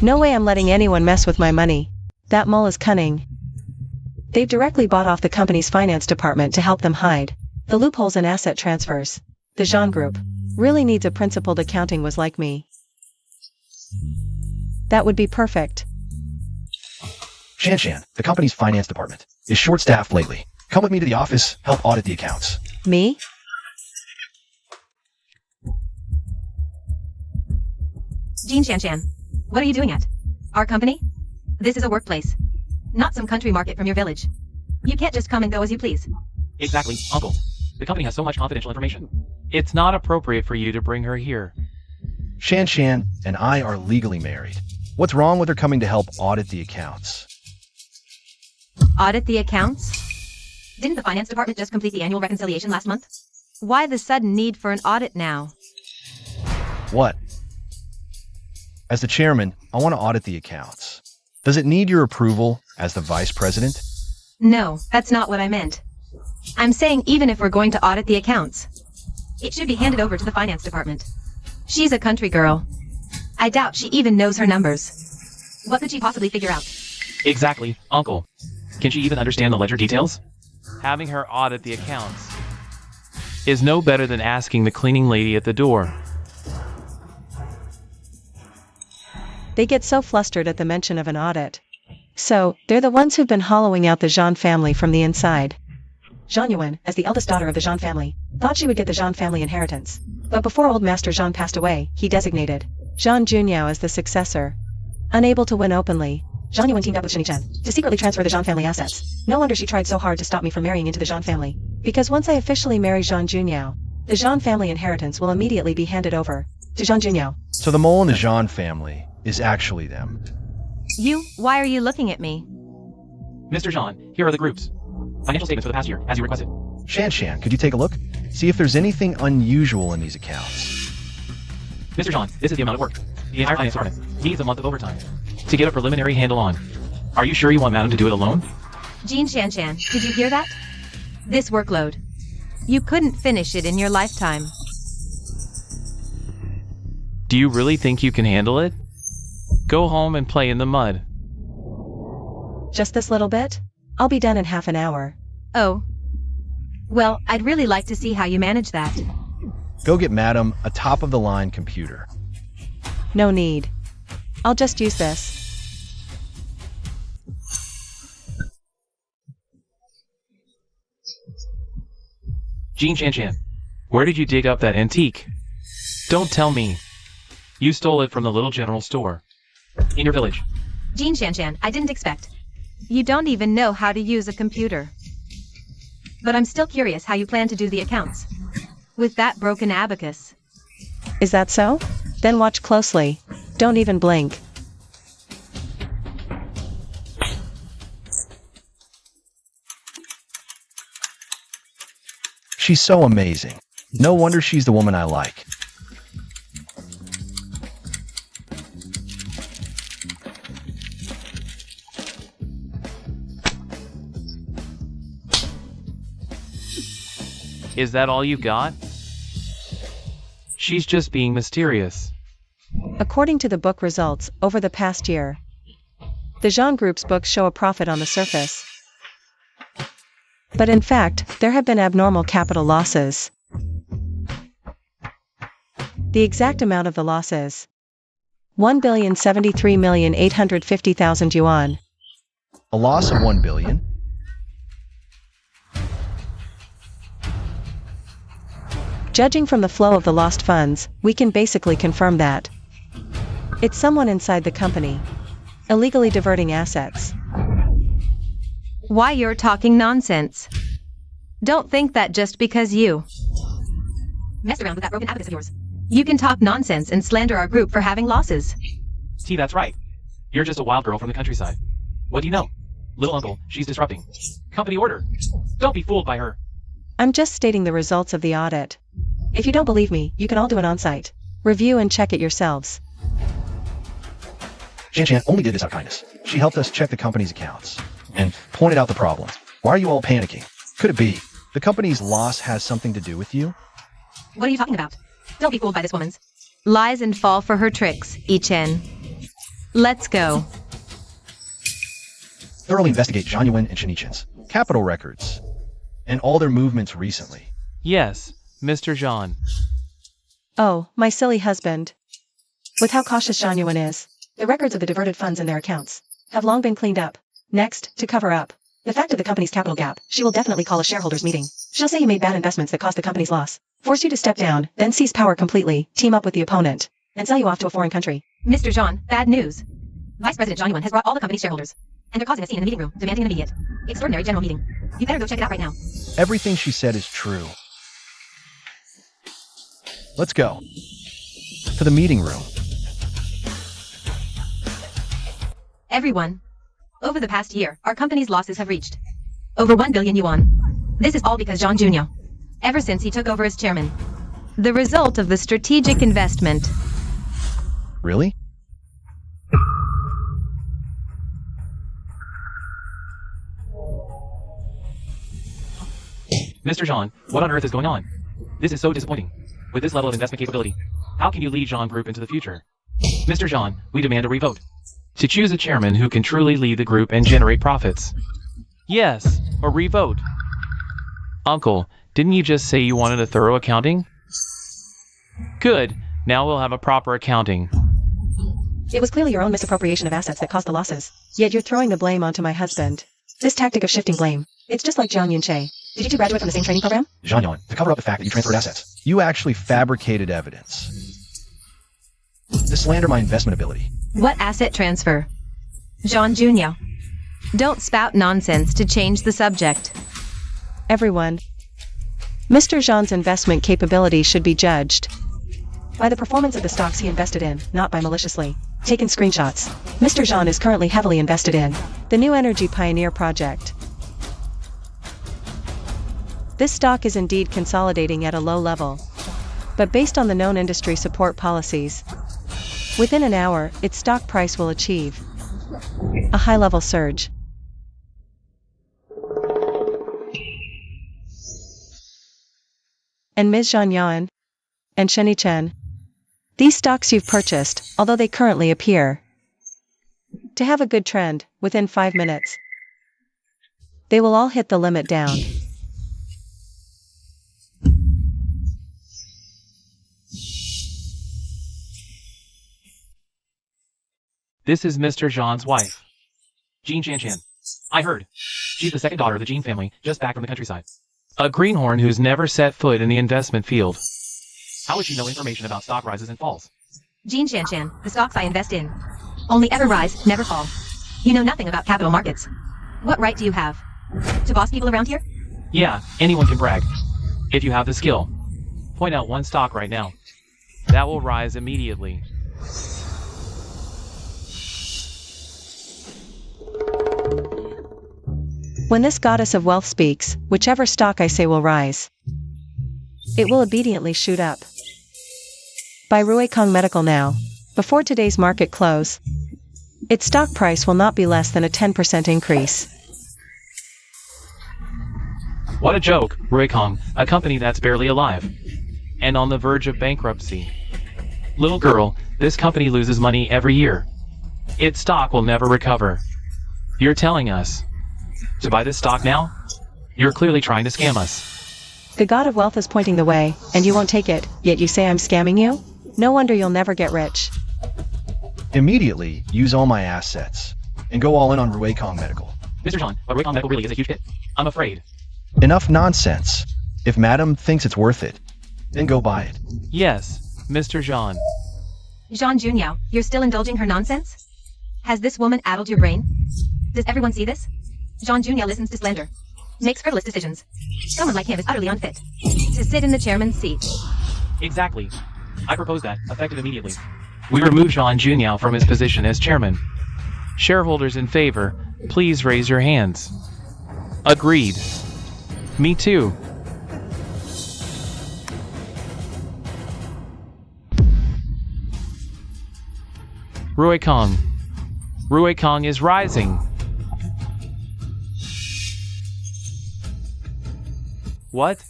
No way I'm letting anyone mess with my money. That mole is cunning. They've directly bought off the company's finance department to help them hide the loopholes in asset transfers. The Jean Group really needs a principled accounting was like me. That would be perfect. Shan, the company's finance department is short-staffed lately. Come with me to the office, help audit the accounts. Me? Jean Shan, what are you doing at our company? This is a workplace, not some country market from your village. You can't just come and go as you please. Exactly, Uncle. The company has so much confidential information. It's not appropriate for you to bring her here. Shan and I are legally married. What's wrong with her coming to help audit the accounts? Audit the accounts? Didn't the finance department just complete the annual reconciliation last month? Why the sudden need for an audit now? What? As the chairman, I want to audit the accounts. Does it need your approval as the vice president? No, that's not what I meant. I'm saying even if we're going to audit the accounts, it should be handed over to the finance department. She's a country girl. I doubt she even knows her numbers. What could she possibly figure out? Exactly, Uncle. Can she even understand the ledger details? Having her audit the accounts is no better than asking the cleaning lady at the door. They get so flustered at the mention of an audit. So, they're the ones who've been hollowing out the Jean family from the inside. Jean Yuan, as the eldest daughter of the Jean family, thought she would get the Jean family inheritance. But before old Master Jean passed away, he designated Jean Junyao as the successor. Unable to win openly, Jean Yuan teamed up with Chen to secretly transfer the Jean family assets. No wonder she tried so hard to stop me from marrying into the Jean family. Because once I officially marry Jean Junyao, the Jean family inheritance will immediately be handed over to Jean Junyao. So the mole in the Jean family is actually them. Why are you looking at me? Mr. Jean, here are the groups. Financial statements for the past year, as you requested. Shan, could you take a look? See if there's anything unusual in these accounts. Mr. Jean, this is the amount of work. The entire finance department needs a month of overtime to get a preliminary handle on. Are you sure you want Madam to do it alone? Jean Shan, did you hear that? This workload. You couldn't finish it in your lifetime. Do you really think you can handle it? Go home and play in the mud. Just this little bit? I'll be done in half an hour. Oh. Well, I'd really like to see how you manage that. Go get Madam a top-of-the-line computer. No need. I'll just use this. Jean Shan, where did you dig up that antique? Don't tell me. You stole it from the little general store in your village. Jean Shan, I didn't expect. You don't even know how to use a computer. But I'm still curious how you plan to do the accounts. With that broken abacus. Is that so? Then watch closely. Don't even blink. She's so amazing. No wonder she's the woman I like. Is that all you got? She's just being mysterious. According to the book results over the past year, the Jean Group's books show a profit on the surface. But in fact, there have been abnormal capital losses. The exact amount of the loss is 1,073,850,000 yuan. A loss of 1 billion? Judging from the flow of the lost funds, we can basically confirm that it's someone inside the company, illegally diverting assets. Why you're talking nonsense? Don't think that just because you messed around with that broken abacus of yours, you can talk nonsense and slander our group for having losses. See, that's right. You're just a wild girl from the countryside. What do you know? Little uncle, she's disrupting company order. Don't be fooled by her. I'm just stating the results of the audit. If you don't believe me, you can all do an on-site review and check it yourselves. Shan only did this out of kindness. She helped us check the company's accounts and pointed out the problem. Why are you all panicking? Could it be the company's loss has something to do with you? What are you talking about? Don't be fooled by this woman's lies and fall for her tricks, Chen. Let's go. thoroughly investigate Zhang Yuan and Shenichen's capital records and all their movements recently. Yes, Mr. Jean. Oh, my silly husband. With how cautious Zhang Yuan is, the records of the diverted funds in their accounts have long been cleaned up. Next, to cover up the fact of the company's capital gap, she will definitely call a shareholders meeting. She'll say you made bad investments that cost the company's loss, force you to step down, then seize power completely, team up with the opponent, and sell you off to a foreign country. Mr. Jean, bad news. Vice President Zhang Yuan has brought all the company's shareholders, and they're causing a scene in the meeting room, demanding an immediate, extraordinary general meeting. You better go check it out right now. Everything she said is true. Let's go to the meeting room. Everyone. Over the past year, our company's losses have reached over 1 billion yuan. This is all because Zhang Junyo, ever since he took over as chairman. The result of the strategic investment. Really? Mr. Jean, what on earth is going on? This is so disappointing. With this level of investment capability, how can you lead Jean Group into the future? Mr. Jean, we demand a revote. To choose a chairman who can truly lead the group and generate profits. Yes, a revote. Uncle, didn't you just say you wanted a thorough accounting? Good, now we'll have a proper accounting. It was clearly your own misappropriation of assets that caused the losses, yet you're throwing the blame onto my husband. This tactic of shifting blame, it's just like Jiang Yunche. Did you two graduate from the same training program? Zhang Yuan, to cover up the fact that you transferred assets, you actually fabricated evidence to slander my investment ability. What asset transfer? Zhang Junyo. Don't spout nonsense to change the subject. Everyone. Mr. Zhang's investment capability should be judged by the performance of the stocks he invested in, not by maliciously taken screenshots. Mr. Zhang is currently heavily invested in the New Energy Pioneer project. This stock is indeed consolidating at a low level, but based on the known industry support policies, within an hour, its stock price will achieve a high-level surge. And Ms. Zhang Yuan and Sheni Chen, these stocks you've purchased, although they currently appear to have a good trend, within 5 minutes, they will all hit the limit down. This is Mr. Jean's wife, Jean Chan. I heard. She's the second daughter of the Jean family, just back from the countryside. A greenhorn who's never set foot in the investment field. How would she know information about stock rises and falls? Jean Chan, the stocks I invest in only ever rise, never fall. You know nothing about capital markets. What right do you have to boss people around here? Yeah, anyone can brag. If you have the skill. Point out one stock right now. That will rise immediately. When this goddess of wealth speaks, whichever stock I say will rise, it will obediently shoot up. By Ruikong Medical now, before today's market close, its stock price will not be less than a 10% increase. What a joke, Ruikong, a company that's barely alive. And on the verge of bankruptcy. Little girl, this company loses money every year. Its stock will never recover. You're telling us to buy this stock now? You're clearly trying to scam us. The god of wealth is pointing the way, and you won't take it, yet you say I'm scamming you? No wonder you'll never get rich. Immediately, use all my assets, and go all in on Ruikong Medical. Mr. John, but Ruikong Medical really is a huge hit. I'm afraid. Enough nonsense. If Madam thinks it's worth it, then go buy it. Yes, Mr. Jean. Zhang Junyo, you're still indulging her nonsense? Has this woman addled your brain? Does everyone see this? Zhang Junyo listens to slander, makes frivolous decisions. Someone like him is utterly unfit to sit in the chairman's seat. Exactly. I propose that, effective immediately. We remove Zhang Junyo from his position as chairman. Shareholders in favor, please raise your hands. Agreed. Me too. Ruikong. Ruikong is rising. What?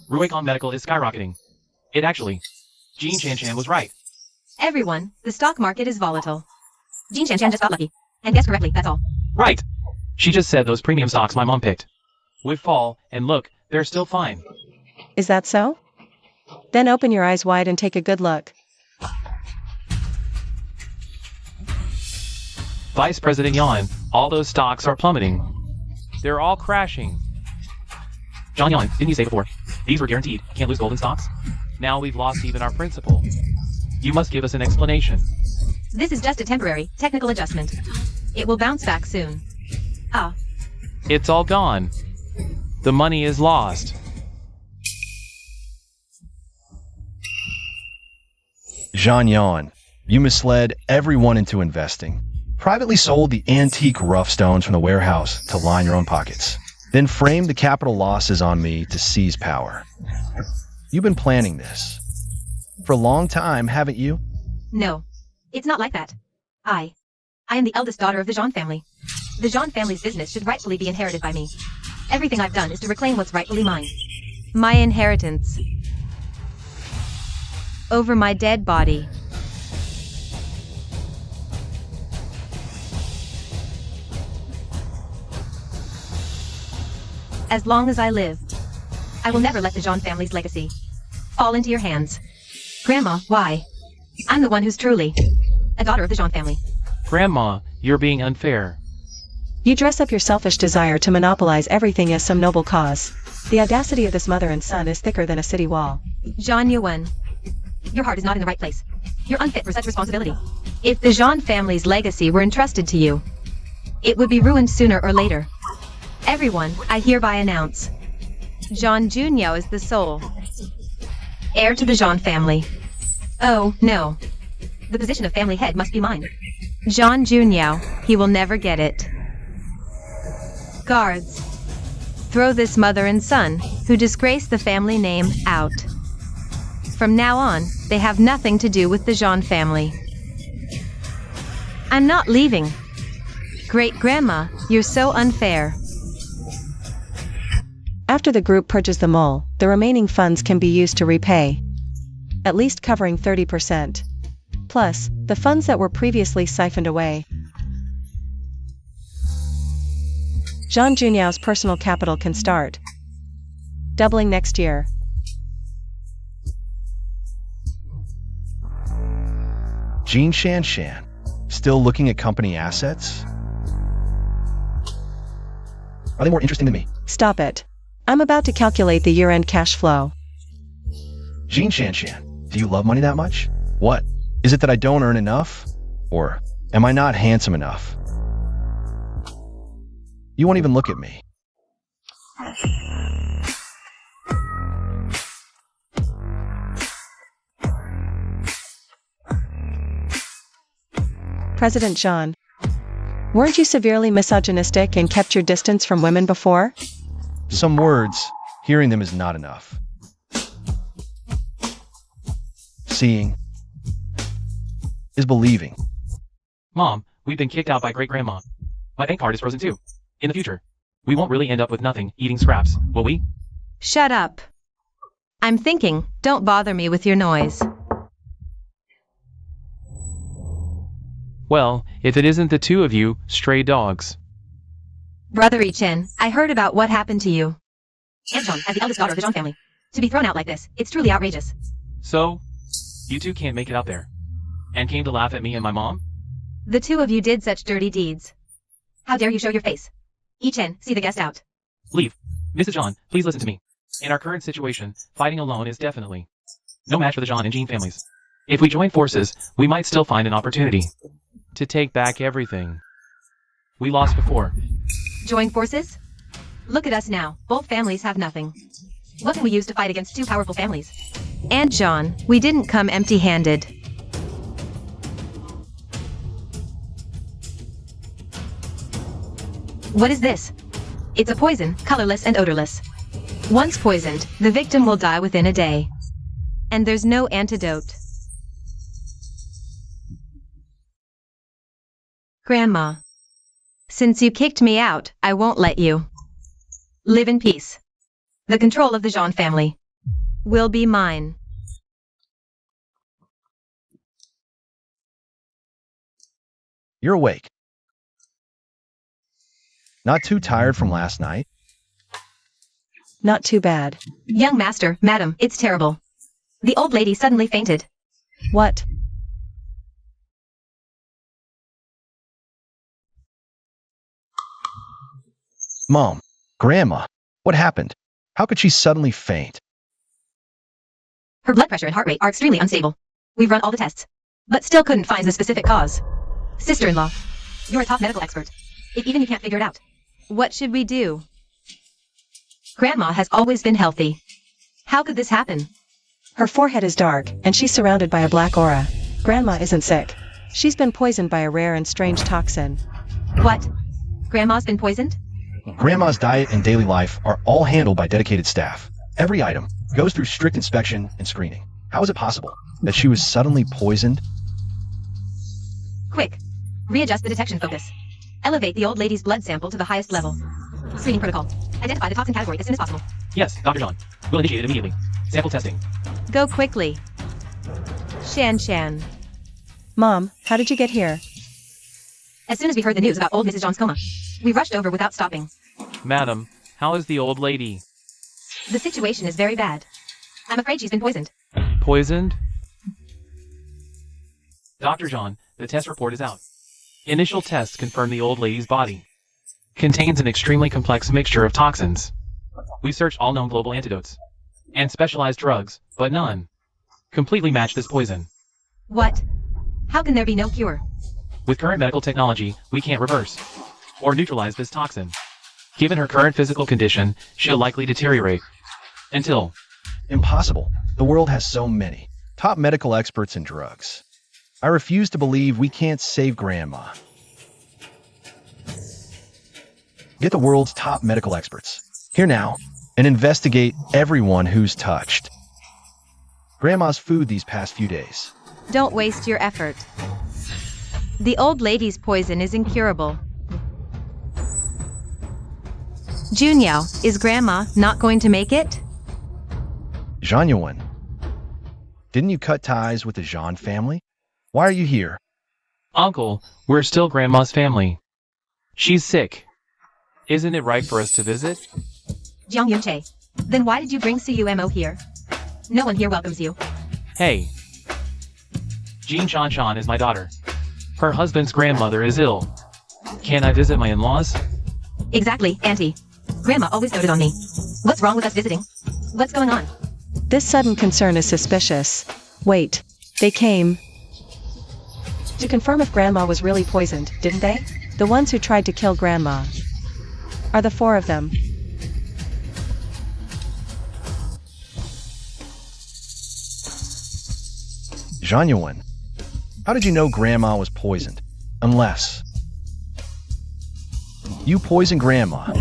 Ruikong Medical is skyrocketing. It actually. Jean Chan was right. Everyone, the stock market is volatile. Jean Chan just got lucky. and guessed correctly, that's all. Right. She just said those premium socks my mom picked would fall, and look, they're still fine. Is that so? Then open your eyes wide and take a good look. Vice President Yan, all those stocks are plummeting. They're all crashing. John Yan, didn't you say before? These were guaranteed. Can't lose golden stocks. Now we've lost even our principal. You must give us an explanation. This is just a temporary, technical adjustment. It will bounce back soon. Ah. It's all gone. The money is lost. Jean Yan, you misled everyone into investing. Privately sold the antique rough stones from the warehouse to line your own pockets. Then framed the capital losses on me to seize power. You've been planning this for a long time, haven't you? No. It's not like that. I am the eldest daughter of the Jean family. The Jean family's business should rightfully be inherited by me. Everything I've done is to reclaim what's rightfully mine. My inheritance. Over my dead body. As long as I live, I will never let the Jean family's legacy fall into your hands. Grandma, why? I'm the one who's truly a daughter of the Jean family. Grandma, you're being unfair. You dress up your selfish desire to monopolize everything as some noble cause. The audacity of this mother and son is thicker than a city wall. Jean Yuan, your heart is not in the right place. You're unfit for such responsibility. If the Jean family's legacy were entrusted to you, it would be ruined sooner or later. Everyone, I hereby announce, Jean Junyo is the sole heir to the Jean family. Oh, no. The position of family head must be mine. Jean Junyo, he will never get it. Guards, throw this mother and son, who disgrace the family name, out. From now on, they have nothing to do with the Jean family. I'm not leaving. Great-grandma, you're so unfair. After the group purges the mole, the remaining funds can be used to repay, at least covering 30%. Plus, the funds that were previously siphoned away. Jean Junyao's personal capital can start doubling next year. Jean Shan, still looking at company assets? Are they more interesting than me? Stop it. I'm about to calculate the year-end cash flow. Jean Shan, do you love money that much? What? Is it that I don't earn enough? Or am I not handsome enough? You won't even look at me. President Jean, weren't you severely misogynistic and kept your distance from women before? Some words, hearing them is not enough. Seeing is believing. Mom, we've been kicked out by great-grandma. My bank card is frozen too. In the future, we won't really end up with nothing, eating scraps, will we? Shut up. I'm thinking, don't bother me with your noise. Well, if it isn't the two of you, stray dogs. Brother Chen, I heard about what happened to you. Aunt Jean, as the eldest daughter of the Jean family. To be thrown out like this, it's truly outrageous. So, you two can't make it out there. And came to laugh at me and my mom? The two of you did such dirty deeds. How dare you show your face? Chen, see the guest out. Leave. Mrs. Jean, please listen to me. In our current situation, fighting alone is definitely no match for the Jean and Jean families. If we join forces, we might still find an opportunity to take back everything we lost before. Join forces? Look at us now. Both families have nothing. What can we use to fight against two powerful families? And Jean, we didn't come empty-handed. What is this? It's a poison, colorless and odorless. Once poisoned, the victim will die within a day. And there's no antidote. Grandma, since you kicked me out, I won't let you live in peace. The control of the Jean family will be mine. You're awake. Not too tired from last night? Not too bad. Young master, madam, it's terrible. The old lady suddenly fainted. What? Mom, Grandma, what happened? How could she suddenly faint? Her blood pressure and heart rate are extremely unstable. We've run all the tests, but still couldn't find the specific cause. Sister-in-law, you're a top medical expert. If even you can't figure it out, what should we do? Grandma has always been healthy. How could this happen? Her forehead is dark, and she's surrounded by a black aura. Grandma isn't sick. She's been poisoned by a rare and strange toxin. What? Grandma's been poisoned? Grandma's diet and daily life are all handled by dedicated staff. Every item goes through strict inspection and screening. How is it possible that she was suddenly poisoned? Quick. Readjust the detection focus. Elevate the old lady's blood sample to the highest level. Screening protocol. Identify the toxin category as soon as possible. Yes, Dr. John. We'll initiate it immediately. Sample testing. Go quickly. Shan. Mom, how did you get here? As soon as we heard the news about old Mrs. John's coma, we rushed over without stopping. Madam, how is the old lady? The situation is very bad. I'm afraid she's been poisoned. Poisoned? Dr. John, the test report is out. Initial tests confirm the old lady's body contains an extremely complex mixture of toxins. We've searched all known global antidotes and specialized drugs, but none completely match this poison. What? How can there be no cure? With current medical technology, we can't reverse or neutralize this toxin. Given her current physical condition, she'll likely deteriorate until... Impossible. The world has so many top medical experts in drugs. I refuse to believe we can't save Grandma. Get the world's top medical experts here now and investigate everyone who's touched Grandma's food these past few days. Don't waste your effort. The old lady's poison is incurable. Junyao, is Grandma not going to make it? Zhang Yuan, didn't you cut ties with the Zhang family? Why are you here? Uncle, we're still Grandma's family. She's sick. Isn't it right for us to visit? Jiang Yunche, then why did you bring Sumo here? No one here welcomes you. Hey. Jean Shan is my daughter. Her husband's grandmother is ill. Can I visit my in-laws? Exactly, Auntie. Grandma always doted on me. What's wrong with us visiting? What's going on? This sudden concern is suspicious. Wait, they came to confirm if Grandma was really poisoned, didn't they? The ones who tried to kill Grandma are the four of them. Zhang Yuan, how did you know Grandma was poisoned? Unless you poisoned Grandma.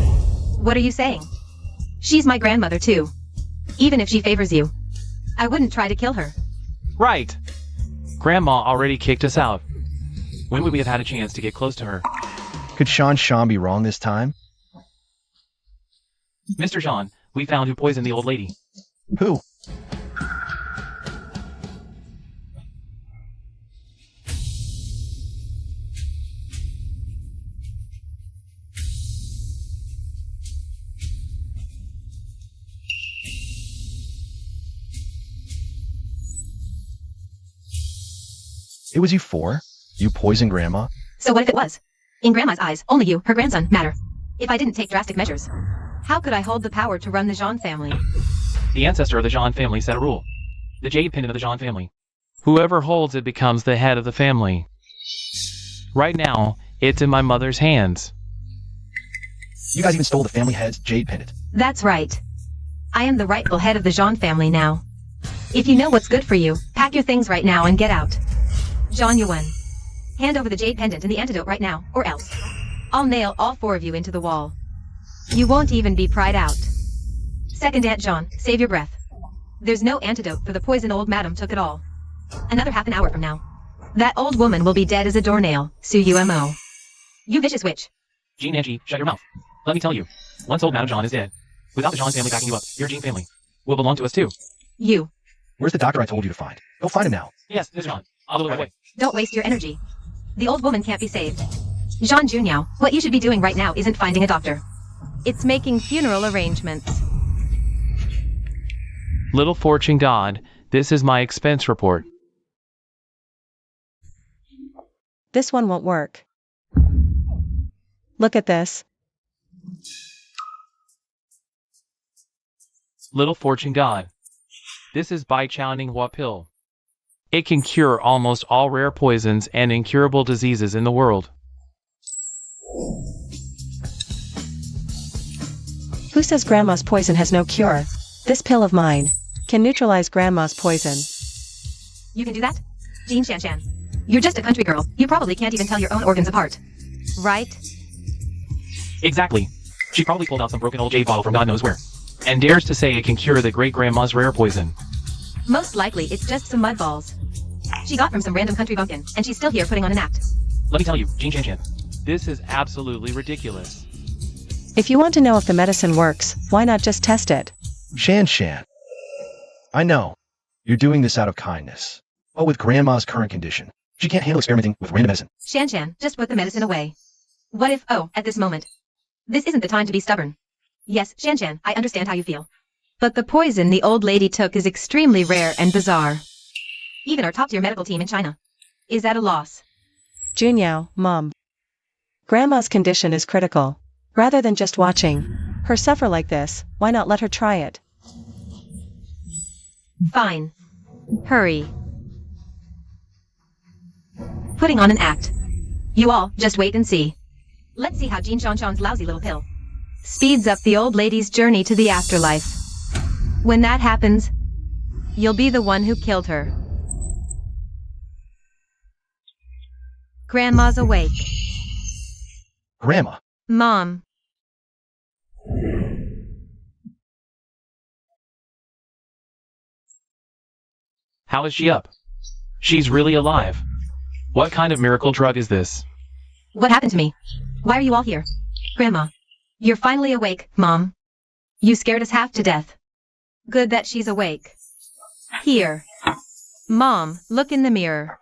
What are you saying? She's my grandmother too. Even if she favors you, I wouldn't try to kill her. Right. Grandma already kicked us out. When would we have had a chance to get close to her? Could Shan be wrong this time? Mr. Jean, we found who poisoned the old lady. Who? It was you four? You poisoned Grandma? So what if it was? In Grandma's eyes, only you, her grandson, matter. If I didn't take drastic measures, how could I hold the power to run the Jean family? The ancestor of the Jean family set a rule. The jade pendant of the Jean family. Whoever holds it becomes the head of the family. Right now, it's in my mother's hands. You guys even stole the family head's jade pendant. That's right. I am the rightful head of the Jean family now. If you know what's good for you, pack your things right now and get out. Zhang Yuan, hand over the jade pendant and the antidote right now, or else I'll nail all four of you into the wall. You won't even be pried out. Second Aunt Jean, save your breath. There's no antidote for the poison old madam took it all. Another half an hour from now, that old woman will be dead as a doornail, Sumo. You vicious witch. Jean Angie, shut your mouth. Let me tell you, once old Madame Jean is dead, without the Jean family backing you up, your Jean family will belong to us too. You. Where's the doctor I told you to find? Go find him now. Yes, Mr. Jean. I'll go the right way. Don't waste your energy. The old woman can't be saved. Jean Junyao, what you should be doing right now isn't finding a doctor. It's making funeral arrangements. Little fortune god, this is my expense report. This one won't work. Look at this. Little fortune god. This is Bai Chowning Hua pill. It can cure almost all rare poisons and incurable diseases in the world. Who says grandma's poison has no cure? This pill of mine can neutralize grandma's poison. You can do that? Jean Shanshan. You're just a country girl. You probably can't even tell your own organs apart. Right? Exactly. She probably pulled out some broken old jade bottle from God knows where. And dares to say it can cure the great-grandma's rare poison. Most likely, it's just some mud balls. She got from some random country bumpkin, and she's still here putting on an act. Let me tell you, Jean Shanshan, this is absolutely ridiculous. If you want to know if the medicine works, why not just test it? Shan. I know. You're doing this out of kindness. But with grandma's current condition, she can't handle experimenting with random medicine. Shanshan, just put the medicine away. What if, at this moment? This isn't the time to be stubborn. Yes, Shanshan, I understand how you feel. But the poison the old lady took is extremely rare and bizarre. Even our top-tier medical team in China is at a loss. Junyao, Mom. Grandma's condition is critical. Rather than just watching her suffer like this, why not let her try it? Fine. Hurry. Putting on an act. You all, just wait and see. Let's see how Jean Shanshan's lousy little pill speeds up the old lady's journey to the afterlife. When that happens, you'll be the one who killed her. Grandma's awake. Grandma. Mom. How is she up? She's really alive. What kind of miracle drug is this? What happened to me? Why are you all here? Grandma. You're finally awake, Mom. You scared us half to death. Good that she's awake. Here. Mom, look in the mirror.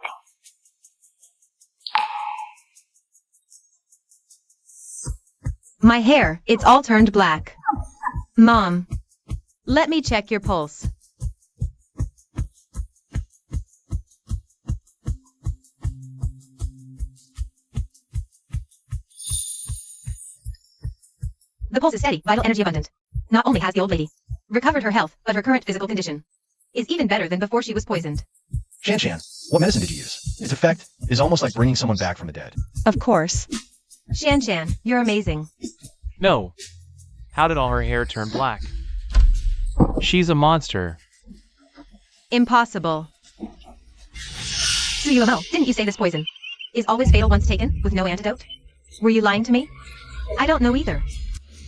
My hair, it's all turned black. Mom, let me check your pulse. The pulse is steady, vital energy abundant. Not only has the old lady recovered her health, but her current physical condition is even better than before she was poisoned. Shan, what medicine did you use? Its effect is almost like bringing someone back from the dead. Of course. Shanshan, you're amazing. No. How did all her hair turn black? She's a monster. Impossible. Suyumo, didn't you say this poison is always fatal once taken, with no antidote? Were you lying to me? I don't know either.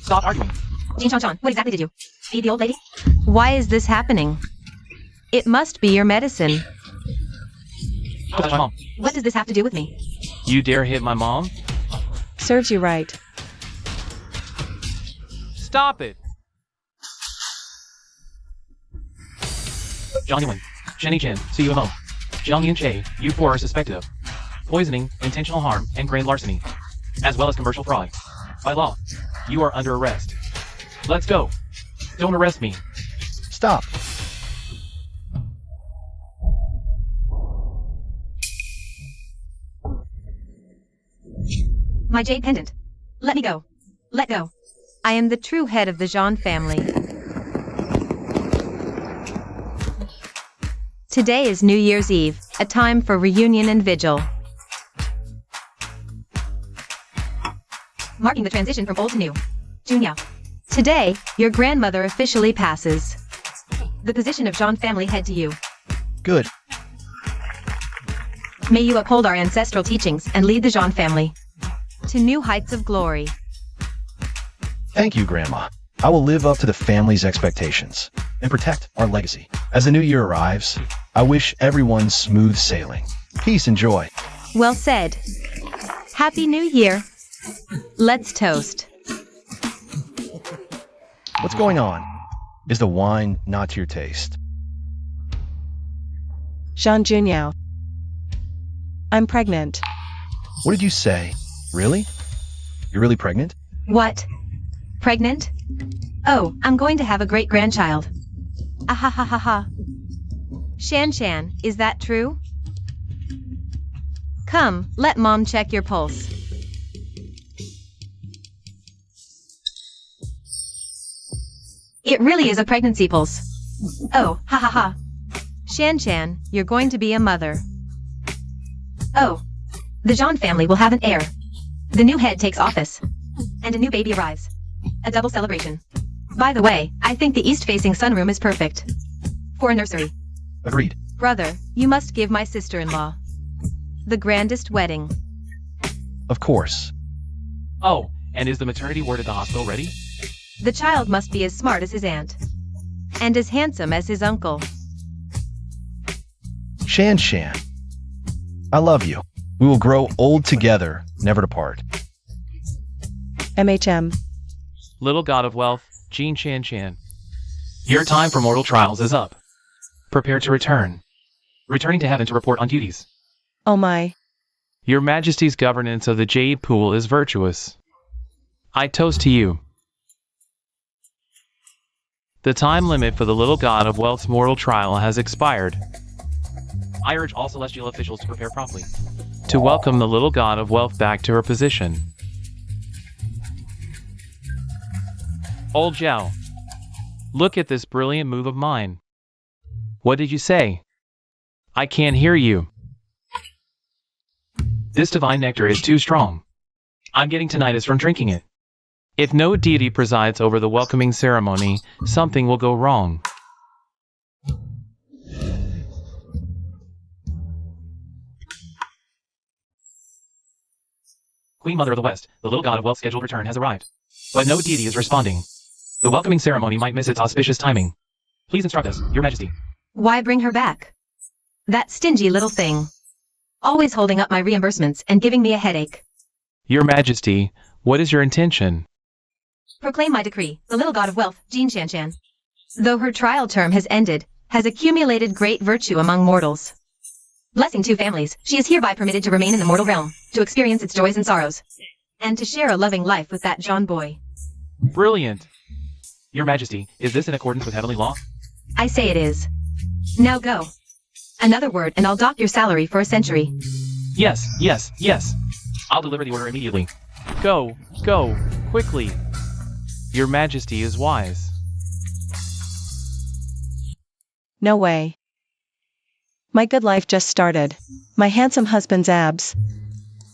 Stop arguing. Jean Shanshan, what exactly did you feed the old lady? Why is this happening? It must be your medicine. Don't touch my mom. What does this have to do with me? You dare hit my mom? Serves you right. Stop it! Zhang Yunwen, Shen Chen, CUMO, Jiang Yunche, you four are suspected of poisoning, intentional harm, and grand larceny, as well as commercial fraud. By law, you are under arrest. Let's go. Don't arrest me. Stop. My jade pendant. Let me go. Let go. I am the true head of the Jean family. Today is New Year's Eve, a time for reunion and vigil. Marking the transition from old to new. Junyao. Today, your grandmother officially passes the position of Jean family head to you. Good. May you uphold our ancestral teachings and lead the Jean family to new heights of glory. Thank you, Grandma. I will live up to the family's expectations and protect our legacy. As the new year arrives, I wish everyone smooth sailing, peace and joy. Well said. Happy New Year. Let's toast. What's going on? Is the wine not to your taste? Jean Junyao. I'm pregnant. What did you say? Really? You're really pregnant? What? Pregnant? Oh, I'm going to have a great-grandchild. Ah ha ha ha ha. Shan, is that true? Come, let Mom check your pulse. It really is a pregnancy pulse. Oh, ha ha ha. Shan, you're going to be a mother. Oh. The John family will have an heir. The new head takes office. And a new baby arrives. A double celebration. By the way, I think the east-facing sunroom is perfect. For a nursery. Agreed. Brother, you must give my sister-in-law the grandest wedding. Of course. Oh, and is the maternity ward at the hospital ready? The child must be as smart as his aunt. And as handsome as his uncle. Shan, I love you. We will grow old together, never to part. MHM. Little god of wealth, Jean Shan. Your time for mortal trials is up. Prepare to return. Returning to heaven to report on duties. Oh my. Your Majesty's governance of the Jade Pool is virtuous. I toast to you. The time limit for the little god of wealth's mortal trial has expired. I urge all celestial officials to prepare promptly to welcome the little god of wealth back to her position. Old Zhao, look at this brilliant move of mine. What did you say? I can't hear you. This divine nectar is too strong. I'm getting tinnitus from drinking it. If no deity presides over the welcoming ceremony, something will go wrong. Queen Mother of the West, the little god of wealth's scheduled return has arrived. But no deity is responding. The welcoming ceremony might miss its auspicious timing. Please instruct us, Your Majesty. Why bring her back? That stingy little thing. Always holding up my reimbursements and giving me a headache. Your Majesty, what is your intention? Proclaim my decree, the little god of wealth, Jean Shan, though her trial term has ended, has accumulated great virtue among mortals. Blessing two families, she is hereby permitted to remain in the mortal realm, to experience its joys and sorrows, and to share a loving life with that John boy. Brilliant! Your Majesty, is this in accordance with heavenly law? I say it is. Now go. Another word and I'll dock your salary for a century. Yes. I'll deliver the order immediately. Go, quickly. Your Majesty is wise. No way. My good life just started. My handsome husband's abs.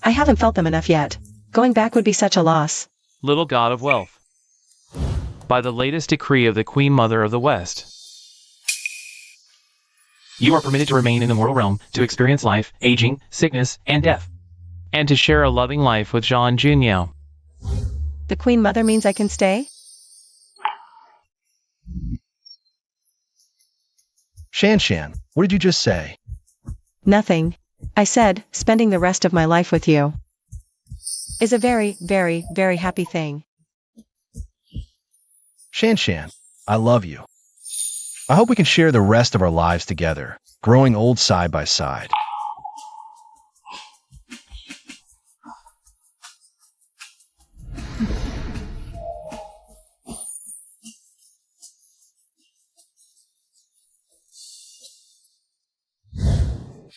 I haven't felt them enough yet. Going back would be such a loss. Little god of wealth. By the latest decree of the Queen Mother of the West, you are permitted to remain in the mortal realm, to experience life, aging, sickness, and death, and to share a loving life with Zhang Junyao. The Queen Mother means I can stay? Shan, what did you just say? Nothing. I said, spending the rest of my life with you is a very, very, very happy thing. Shan, I love you. I hope we can share the rest of our lives together, growing old side by side.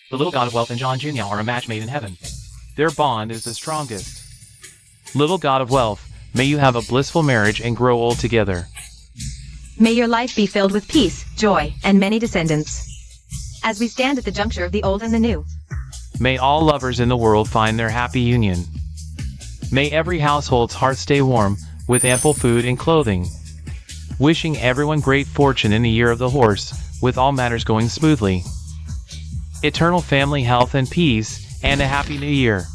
The little god of wealth and Zhang Junyao are a match made in heaven. Their bond is the strongest. Little god of wealth, may you have a blissful marriage and grow old together. May your life be filled with peace, joy, and many descendants. As we stand at the juncture of the old and the new. May all lovers in the world find their happy union. May every household's heart stay warm, with ample food and clothing. Wishing everyone great fortune in the year of the horse, with all matters going smoothly. Eternal family health and peace, and a happy new year.